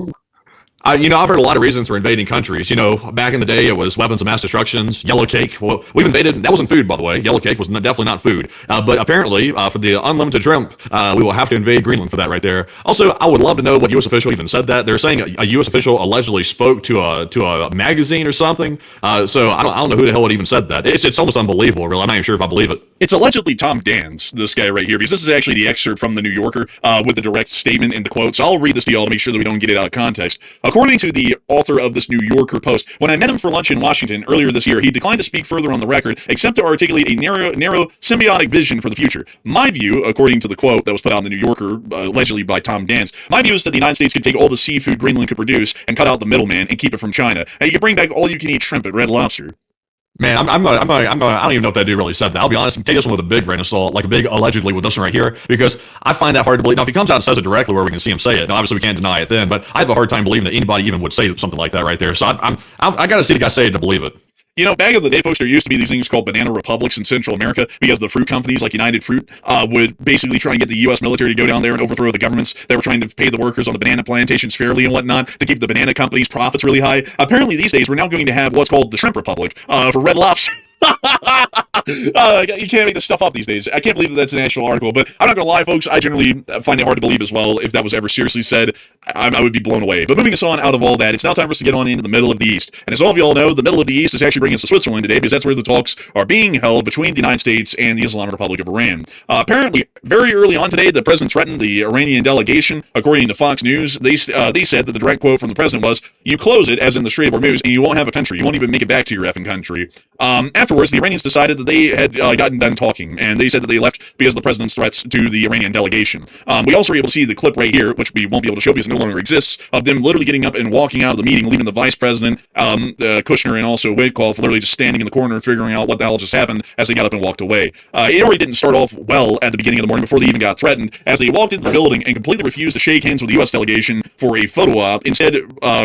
I've heard a lot of reasons for invading countries. Back in the day, it was weapons of mass destructions, yellow cake. Well, we've invaded. That wasn't food, by the way. Yellow cake was definitely not food. But apparently, for the unlimited shrimp, we will have to invade Greenland for that right there. Also, I would love to know what U.S. official even said that. They're saying a U.S. official allegedly spoke to a magazine or something. So I don't know who the hell would even said that. It's almost unbelievable, really. I'm not even sure if I believe it. It's allegedly Tom Dans, this guy right here, because this is actually the excerpt from the New Yorker with the direct statement in the quote. So I'll read this to y'all to make sure that we don't get it out of context. According to the author of this New Yorker post, when I met him for lunch in Washington earlier this year, he declined to speak further on the record, except to articulate a narrow symbiotic vision for the future. My view, according to the quote that was put out in the New Yorker, allegedly by Tom Dans, my view is that the United States could take all the seafood Greenland could produce and cut out the middleman and keep it from China, and you could bring back all you can eat shrimp at Red Lobster. Man, I don't even know if that dude really said that. I'll be honest, take this one with a big grain of salt, like a big allegedly with this one right here, because I find that hard to believe. Now, if he comes out and says it directly where we can see him say it, obviously we can't deny it then, but I have a hard time believing that anybody even would say something like that right there. So I got to see the guy say it to believe it. Back in the day, folks, there used to be these things called banana republics in Central America because the fruit companies like United Fruit would basically try and get the U.S. military to go down there and overthrow the governments that were trying to pay the workers on the banana plantations fairly and whatnot to keep the banana companies' profits really high. Apparently, these days, we're now going to have what's called the shrimp republic for Red Lobster. You can't make this stuff up these days. I can't believe that that's an actual article, but I'm not gonna lie, folks. I generally find it hard to believe as well. If that was ever seriously said, I would be blown away. But moving us on out of all that, it's now time for us to get on into the middle of the East. And as all of you all know, the middle of the East is actually bringing us to Switzerland today, because that's where the talks are being held between the United States and the Islamic Republic of Iran. Apparently, very early on today, the president threatened the Iranian delegation. According to Fox News, they said that the direct quote from the president was, "You close it, as in the Strait of Hormuz, and you won't have a country. You won't even make it back to your effing country." Afterwards, the Iranians decided that they had gotten done talking, and they said that they left because of the president's threats to the Iranian delegation. We also were able to see the clip right here, which we won't be able to show because it no longer exists, of them literally getting up and walking out of the meeting, leaving the vice president, Kushner, and also Witkoff literally just standing in the corner and figuring out what the hell just happened as they got up and walked away. It already didn't start off well at the beginning of the morning before they even got threatened, as they walked into the building and completely refused to shake hands with the U.S. delegation for a photo op, instead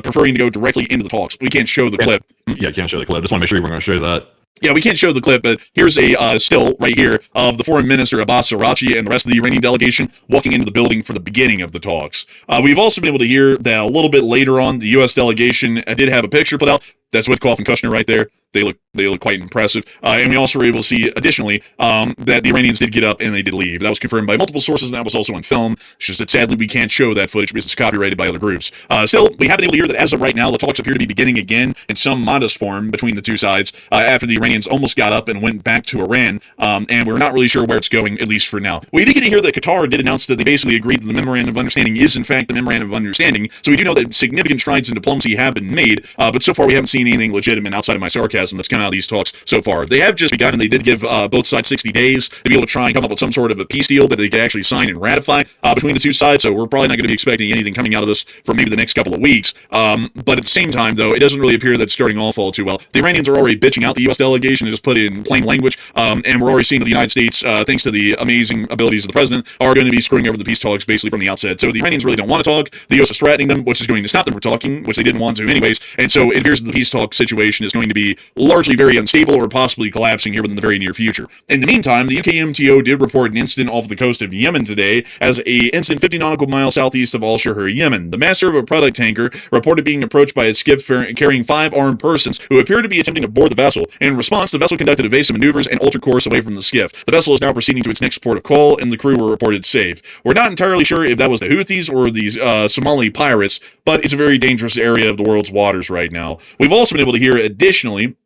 preferring to go directly into the talks. We can't show the clip. Yeah, I can't show the clip. Just want to make sure you were going to show that. Yeah, we can't show the clip, but here's a still right here of the foreign minister Abbas Araghchi and the rest of the Iranian delegation walking into the building for the beginning of the talks. We've also been able to hear that a little bit later on, the U.S. delegation did have a picture put out. That's Witkoff and Kushner right there. They look quite impressive. And we also were able to see, additionally, that the Iranians did get up and they did leave. That was confirmed by multiple sources, and that was also on film. It's just that sadly we can't show that footage because it's copyrighted by other groups. Still, we have been able to hear that as of right now, the talks appear to be beginning again in some modest form between the two sides after the Iranians almost got up and went back to Iran. And we're not really sure where it's going, at least for now. We did get to hear that Qatar did announce that they basically agreed that the Memorandum of Understanding is, in fact, the Memorandum of Understanding. So we do know that significant strides in diplomacy have been made, but so far we haven't seen anything legitimate outside of my sarcasm that's come out of these talks so far. They have just begun, and they did give both sides 60 days to be able to try and come up with some sort of a peace deal that they could actually sign and ratify between the two sides, so we're probably not going to be expecting anything coming out of this for maybe the next couple of weeks. But at the same time, though, it doesn't really appear that it's starting off all too well. The Iranians are already bitching out the U.S. delegation, and just put it in plain language, and we're already seeing that the United States, thanks to the amazing abilities of the president, are going to be screwing over the peace talks basically from the outset. So the Iranians really don't want to talk. The U.S. is threatening them, which is going to stop them from talking, which they didn't want to anyways, and so it appears that the peace talk situation is going to be largely very unstable or possibly collapsing here within the very near future. In the meantime, the UK MTO did report an incident off the coast of Yemen today, as a incident 50 nautical miles southeast of Al-Shahir, Yemen. The master of a product tanker reported being approached by a skiff carrying 5 armed persons who appeared to be attempting to board the vessel. In response, the vessel conducted evasive maneuvers and altered course away from the skiff. The vessel is now proceeding to its next port of call, and the crew were reported safe. We're not entirely sure if that was the Houthis or these Somali pirates, but it's a very dangerous area of the world's waters right now. We've also been able to hear, additionally,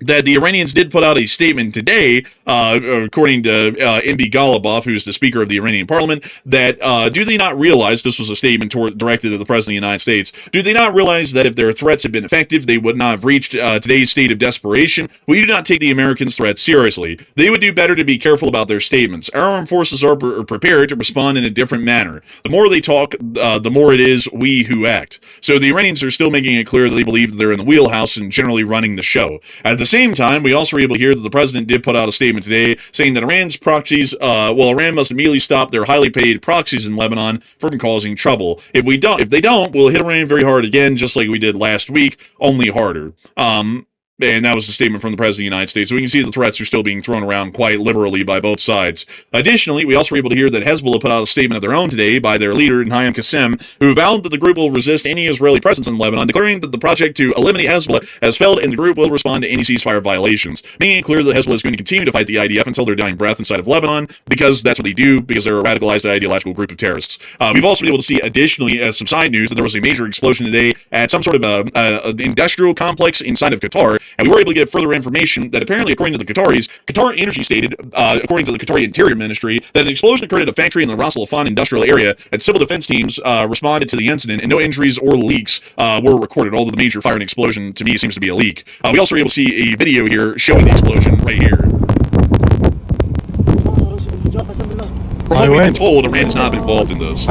that the Iranians did put out a statement today, according to MB Ghalibaf, who's the Speaker of the Iranian Parliament, that do they not realize, this was a statement directed to the President of the United States, do they not realize that if their threats had been effective, they would not have reached today's state of desperation? We do not take the Americans' threats seriously. They would do better to be careful about their statements. Our armed forces are prepared to respond in a different manner. The more they talk, the more it is we who act. So the Iranians are still making it clear that they believe that they're in the wheelhouse and generally running the show. At the same time, we also were able to hear that the president did put out a statement today saying that Iran's proxies, Iran must immediately stop their highly paid proxies in Lebanon from causing trouble. If they don't, we'll hit Iran very hard again, just like we did last week, only harder. And that was the statement from the President of the United States. So we can see the threats are still being thrown around quite liberally by both sides. Additionally, we also were able to hear that Hezbollah put out a statement of their own today by their leader, Naim Qassem, who vowed that the group will resist any Israeli presence in Lebanon, declaring that the project to eliminate Hezbollah has failed and the group will respond to any ceasefire violations. Making it clear that Hezbollah is going to continue to fight the IDF until their dying breath inside of Lebanon, because that's what they do, because they're a radicalized ideological group of terrorists. We've also been able to see, additionally, as some side news, that there was a major explosion today at some sort of an industrial complex inside of Qatar, and we were able to get further information that apparently, according to the Qataris, Qatar Energy stated, according to the Qatari Interior Ministry, that an explosion occurred at a factory in the Ras Al Khaimah industrial area, and civil defense teams responded to the incident, and no injuries or leaks were recorded, although the major fire and explosion, to me, seems to be a leak. We also were able to see a video here showing the explosion right here. From what we've been told, Iran has not been involved in this.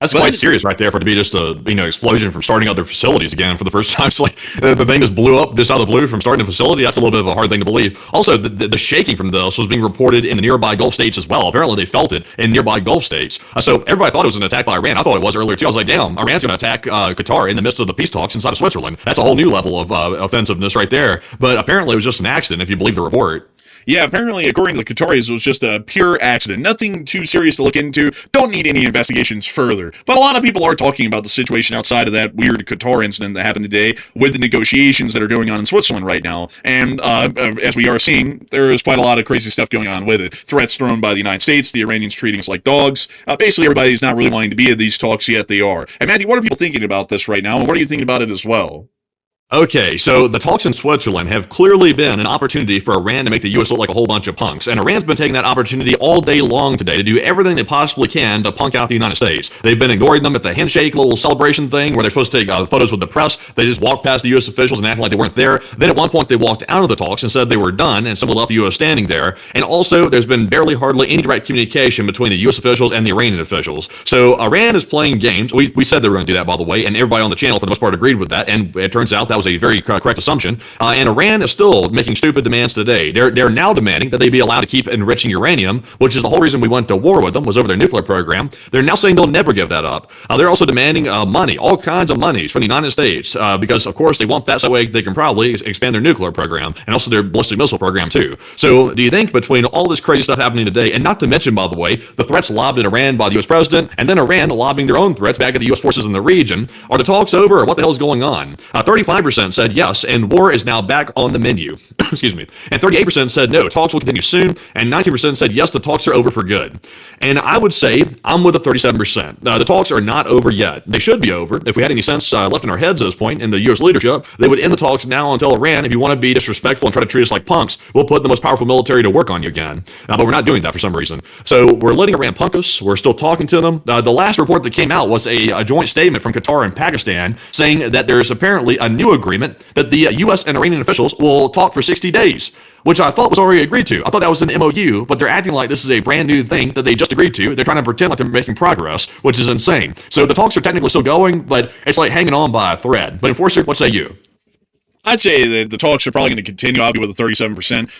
That's quite serious right there for it to be just a explosion from starting other facilities again for the first time. It's like the thing just blew up just out of the blue from starting a facility. That's a little bit of a hard thing to believe. Also, the shaking from this was being reported in the nearby Gulf states as well. Apparently, they felt it in nearby Gulf states. So everybody thought it was an attack by Iran. I thought it was earlier too. I was like, damn, Iran's going to attack Qatar in the midst of the peace talks inside of Switzerland. That's a whole new level of offensiveness right there. But apparently, it was just an accident if you believe the report. Yeah, apparently, according to the Qataris, it was just a pure accident. Nothing too serious to look into. Don't need any investigations further. But a lot of people are talking about the situation outside of that weird Qatar incident that happened today with the negotiations that are going on in Switzerland right now. And as we are seeing, there is quite a lot of crazy stuff going on with it. Threats thrown by the United States, the Iranians treating us like dogs. Basically, everybody's not really wanting to be at these talks, yet they are. And Matthew, what are people thinking about this right now? And what are you thinking about it as well? Okay, so the talks in Switzerland have clearly been an opportunity for Iran to make the U.S. look like a whole bunch of punks. And Iran's been taking that opportunity all day long today to do everything they possibly can to punk out the United States. They've been ignoring them at the handshake little celebration thing where they're supposed to take photos with the press. They just walked past the U.S. officials and acted like they weren't there. Then at one point they walked out of the talks and said they were done, and someone left the U.S. standing there. And also there's been hardly any direct communication between the U.S. officials and the Iranian officials. So Iran is playing games. We said they were going to do that, by the way, and everybody on the channel for the most part agreed with that. And it turns out that was a very correct assumption. And Iran is still making stupid demands today. They're now demanding that they be allowed to keep enriching uranium, which is the whole reason we went to war with them, was over their nuclear program. They're now saying they'll never give that up. They're also demanding money, all kinds of monies from the United States, because of course they want that so they can probably expand their nuclear program and also their ballistic missile program too. So do you think between all this crazy stuff happening today, and not to mention, by the way, the threats lobbed at Iran by the U.S. president, and then Iran lobbying their own threats back at the U.S. forces in the region, are the talks over or what the hell is going on? 35% said yes, and war is now back on the menu. Excuse me. And 38% said no, talks will continue soon, and 19% said yes, the talks are over for good. And I would say I'm with the 37%. The talks are not over yet. They should be over. If we had any sense left in our heads at this point in the U.S. leadership, they would end the talks now and tell Iran, if you want to be disrespectful and try to treat us like punks, we'll put the most powerful military to work on you again. But we're not doing that for some reason. So we're letting Iran punk us. We're still talking to them. The last report that came out was a joint statement from Qatar and Pakistan saying that there's apparently a new agreement that the U.S. and Iranian officials will talk for 60 days, which I thought was already agreed to. I thought that was an MOU, but they're acting like this is a brand new thing that they just agreed to. They're trying to pretend like they're making progress, which is insane. So the talks are technically still going, but it's like hanging on by a thread. But Enforcer, what say you? I'd say that the talks are probably going to continue. I'll be with the 37%.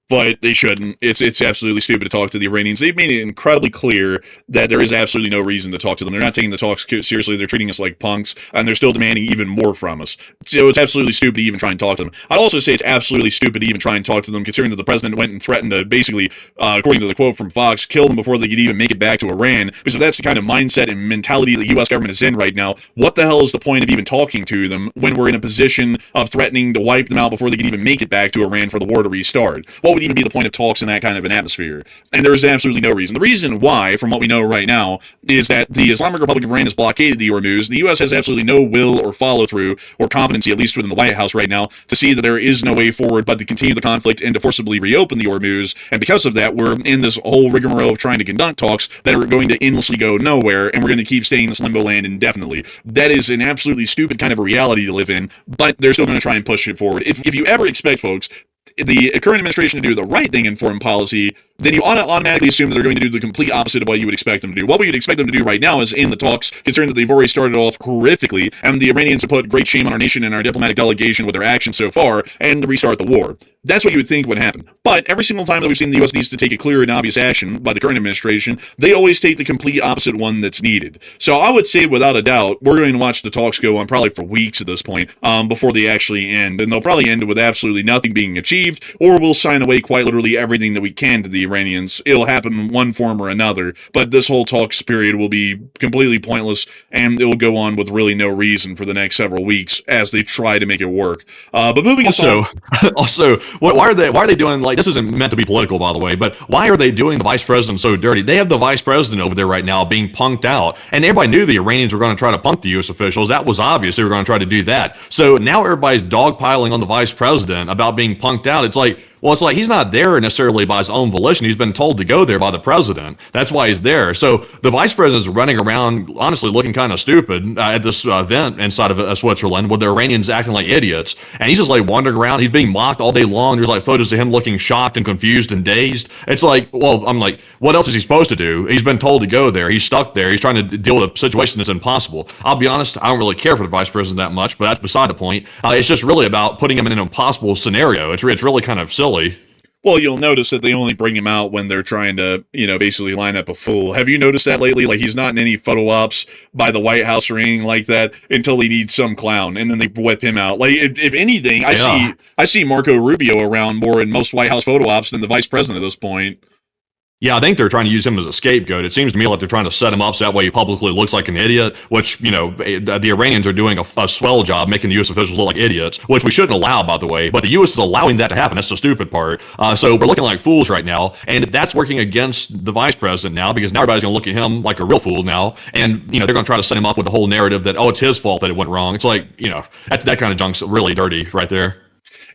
But they shouldn't. It's absolutely stupid to talk to the Iranians. They've made it incredibly clear that there is absolutely no reason to talk to them. They're not taking the talks seriously. They're treating us like punks, and they're still demanding even more from us. So it's absolutely stupid to even try and talk to them. I'd also say it's absolutely stupid to even try and talk to them, considering that the president went and threatened to basically, according to the quote from Fox, kill them before they could even make it back to Iran. Because if that's the kind of mindset and mentality the U.S. government is in right now, what the hell is the point of even talking to them when we're in a position of threatening to wipe them out before they can even make it back to Iran for the war to restart? What would even be the point of talks in that kind of an atmosphere? And there's absolutely no reason. The reason why, from what we know right now, is that the Islamic Republic of Iran has blockaded the Hormuz. The U.S. has absolutely no will or follow-through or competency, at least within the White House right now, to see that there is no way forward but to continue the conflict and to forcibly reopen the Hormuz. And because of that, we're in this whole rigmarole of trying to conduct talks that are going to endlessly go nowhere, and we're going to keep staying in this limbo land indefinitely. That is an absolutely stupid kind of a reality to live in, but they're still going to try and push it forward. If you ever expect, folks, the current administration to do the right thing in foreign policy, then you ought to automatically assume that they're going to do the complete opposite of what you would expect them to do. What we would expect them to do right now is end the talks, considering that they've already started off horrifically, and the Iranians have put great shame on our nation and our diplomatic delegation with their actions so far, and to restart the war. That's what you would think would happen. But every single time that we've seen the U.S. needs to take a clear and obvious action by the current administration, they always take the complete opposite one that's needed. So I would say, without a doubt, we're going to watch the talks go on probably for weeks at this point, before they actually end. And they'll probably end with absolutely nothing being achieved, or we'll sign away quite literally everything that we can to the Iranians. It'll happen in one form or another, but this whole talks period will be completely pointless, and it will go on with really no reason for the next several weeks as they try to make it work. But moving also, why are they doing, like, this isn't meant to be political, by the way, but why are they doing the vice president so dirty? They have the vice president over there right now being punked out, and everybody knew the Iranians were going to try to punk the U.S. officials. That was obvious. They were going to try to do that. So now everybody's dogpiling on the vice president about being punked out. It's like, well, it's like he's not there necessarily by his own volition. He's been told to go there by the president. That's why he's there. So the vice president's running around, honestly, looking kind of stupid at this event inside of Switzerland with the Iranians acting like idiots. And he's just like wandering around. He's being mocked all day long. There's like photos of him looking shocked and confused and dazed. It's like, well, I'm like, what else is he supposed to do? He's been told to go there. He's stuck there. He's trying to deal with a situation that's impossible. I'll be honest, I don't really care for the vice president that much, but that's beside the point. It's just really about putting him in an impossible scenario. It's really kind of silly. Well, you'll notice that they only bring him out when they're trying to, basically line up a fool. Have you noticed that lately? Like, he's not in any photo ops by the White House or anything like that until he needs some clown, and then they whip him out. Like, if anything, I see Marco Rubio around more in most White House photo ops than the vice president at this point. Yeah, I think they're trying to use him as a scapegoat. It seems to me like they're trying to set him up so that way he publicly looks like an idiot, which, the Iranians are doing a swell job making the U.S. officials look like idiots, which we shouldn't allow, by the way, but the U.S. is allowing that to happen. That's the stupid part. So we're looking like fools right now, and that's working against the vice president now, because now everybody's going to look at him like a real fool now, and, they're going to try to set him up with the whole narrative that, oh, it's his fault that it went wrong. It's like, that kind of junk's really dirty right there.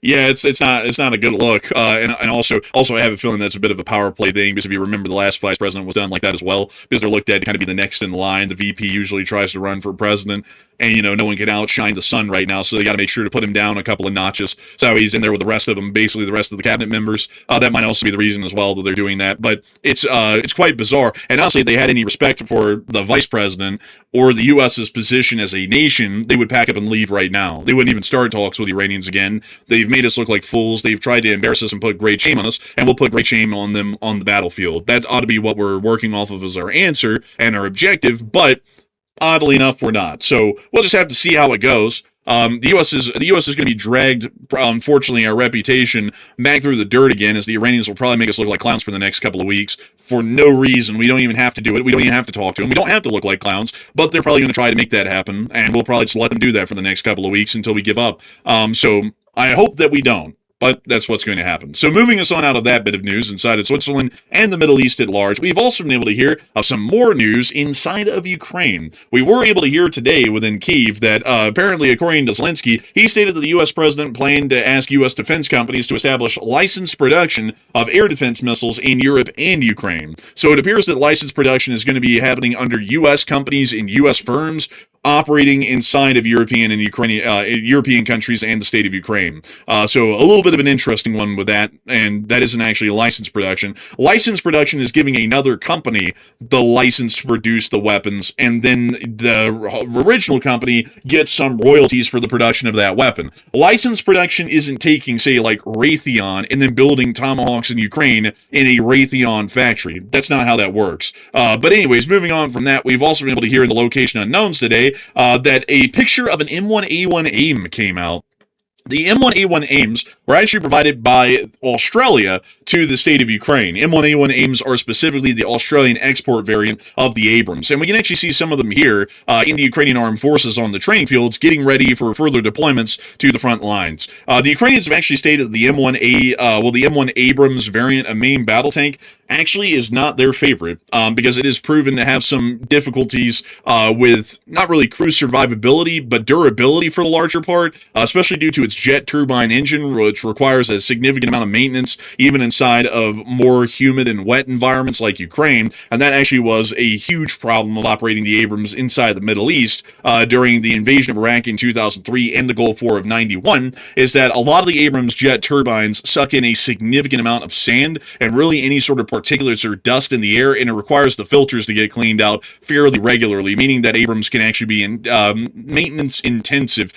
Yeah, it's not a good look, and also I have a feeling that's a bit of a power play thing, because if you remember, the last vice president was done like that as well, because they're looked at to kind of be the next in line. The VP usually tries to run for president, and no one can outshine the sun right now, so they got to make sure to put him down a couple of notches. So he's in there with the rest of them, basically the rest of the cabinet members. That might also be the reason as well that they're doing that, but it's quite bizarre. And honestly, if they had any respect for the vice president or the U.S.'s position as a nation, they would pack up and leave right now. They wouldn't even start talks with the Iranians again. They've made us look like fools. They've tried to embarrass us and put great shame on us, and we'll put great shame on them on the battlefield. That ought to be what we're working off of as our answer and our objective, but oddly enough, we're not. So we'll just have to see how it goes. The U.S. is going to be dragged, unfortunately, our reputation back through the dirt again, as the Iranians will probably make us look like clowns for the next couple of weeks for no reason. We don't even have to do it. We don't even have to talk to them. We don't have to look like clowns, but they're probably going to try to make that happen, and we'll probably just let them do that for the next couple of weeks until we give up. So I hope that we don't. But that's what's going to happen. So moving us on out of that bit of news inside of Switzerland and the Middle East at large, we've also been able to hear of some more news inside of Ukraine. We were able to hear today within Kyiv that apparently, according to Zelensky, he stated that the U.S. president planned to ask U.S. defense companies to establish licensed production of air defense missiles in Europe and Ukraine. So it appears that licensed production is going to be happening under U.S. companies and U.S. firms operating inside of European and European countries and the state of Ukraine. So a little bit of an interesting one with that, and that isn't actually a licensed production. Licensed production is giving another company the license to produce the weapons, and then the original company gets some royalties for the production of that weapon. Licensed production isn't taking, say, like Raytheon and then building Tomahawks in Ukraine in a Raytheon factory. That's not how that works. But anyways, moving on from that, we've also been able to hear in the location unknowns today that a picture of an M1A1 AIM came out. The M1A1 AIMs were actually provided by Australia to the state of Ukraine. M1A1 AIMs are specifically the Australian export variant of the Abrams. And we can actually see some of them here in the Ukrainian armed forces on the training fields getting ready for further deployments to the front lines. The Ukrainians have actually stated that the M1 Abrams variant, a main battle tank, actually is not their favorite because it is proven to have some difficulties with not really crew survivability, but durability for the larger part, especially due to its jet turbine engine, which requires a significant amount of maintenance, even inside of more humid and wet environments like Ukraine. And that actually was a huge problem of operating the Abrams inside the Middle East during the invasion of Iraq in 2003 and the Gulf War of 91, is that a lot of the Abrams jet turbines suck in a significant amount of sand and really any sort of particulates or dust in the air, and it requires the filters to get cleaned out fairly regularly, meaning that Abrams can actually be maintenance intensive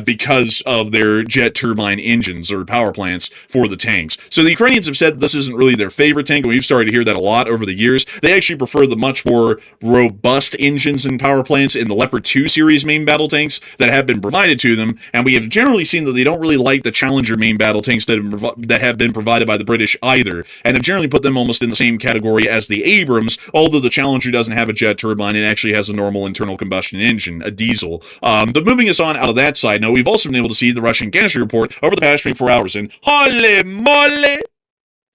because of their jet turbine engines or power plants for the tanks. So the Ukrainians have said that this isn't really their favorite tank, and we've started to hear that a lot over the years. They actually prefer the much more robust engines and power plants in the Leopard 2 series main battle tanks that have been provided to them, and we have generally seen that they don't really like the Challenger main battle tanks that have been provided by the British either, and have generally put them almost in the same category as the Abrams, although the Challenger doesn't have a jet turbine, it actually has a normal internal combustion engine, a diesel. But moving us on out of that side, now we've also been able to see the Russian casualty report over the past 24 hours, and holy moly!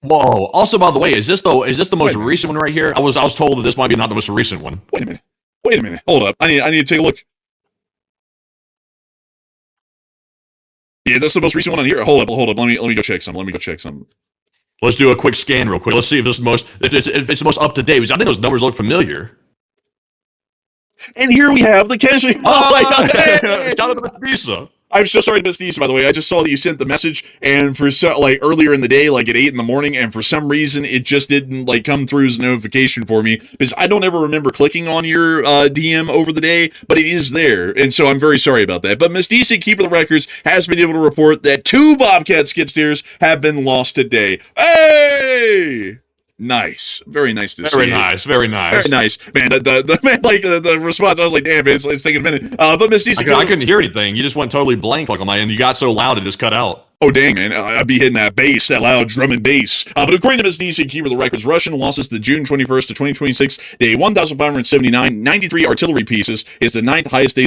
Whoa! Also, by the way, is this the most recent one right here? I was told that this might be not the most recent one. Wait a minute. Hold up. I need to take a look. Yeah, that's the most recent one on here. Hold up. Let me go check some. Let's do a quick scan real quick. Let's see if it's the most up to date. I think those numbers look familiar. And here we have the casualty. Oh my God. Hey! Shout out to Mr. Visa. I'm so sorry to miss Nisa, by the way. I just saw that you sent the message, and for earlier in the day, like at 8 in the morning, and for some reason it just didn't come through as a notification for me because I don't ever remember clicking on your DM over the day, but it is there, and so I'm very sorry about that. But Miss Nisa, keeper of the records, has been able to report that 2 Bobcat skid steers have been lost today. Hey! Nice, very nice to see. Very nice, very nice. Very nice, man. The response, I was like, damn, it's taking a minute. But Miss Nisa, I couldn't hear anything. You just went totally blank on my end. You got so loud it just cut out. Oh, dang, man. I'd be hitting that bass, that loud drum and bass. But according to Ms. DC, keeper of the records, Russian losses to June 21st to 2026, day 1,579, 93 artillery pieces is the 9th highest daily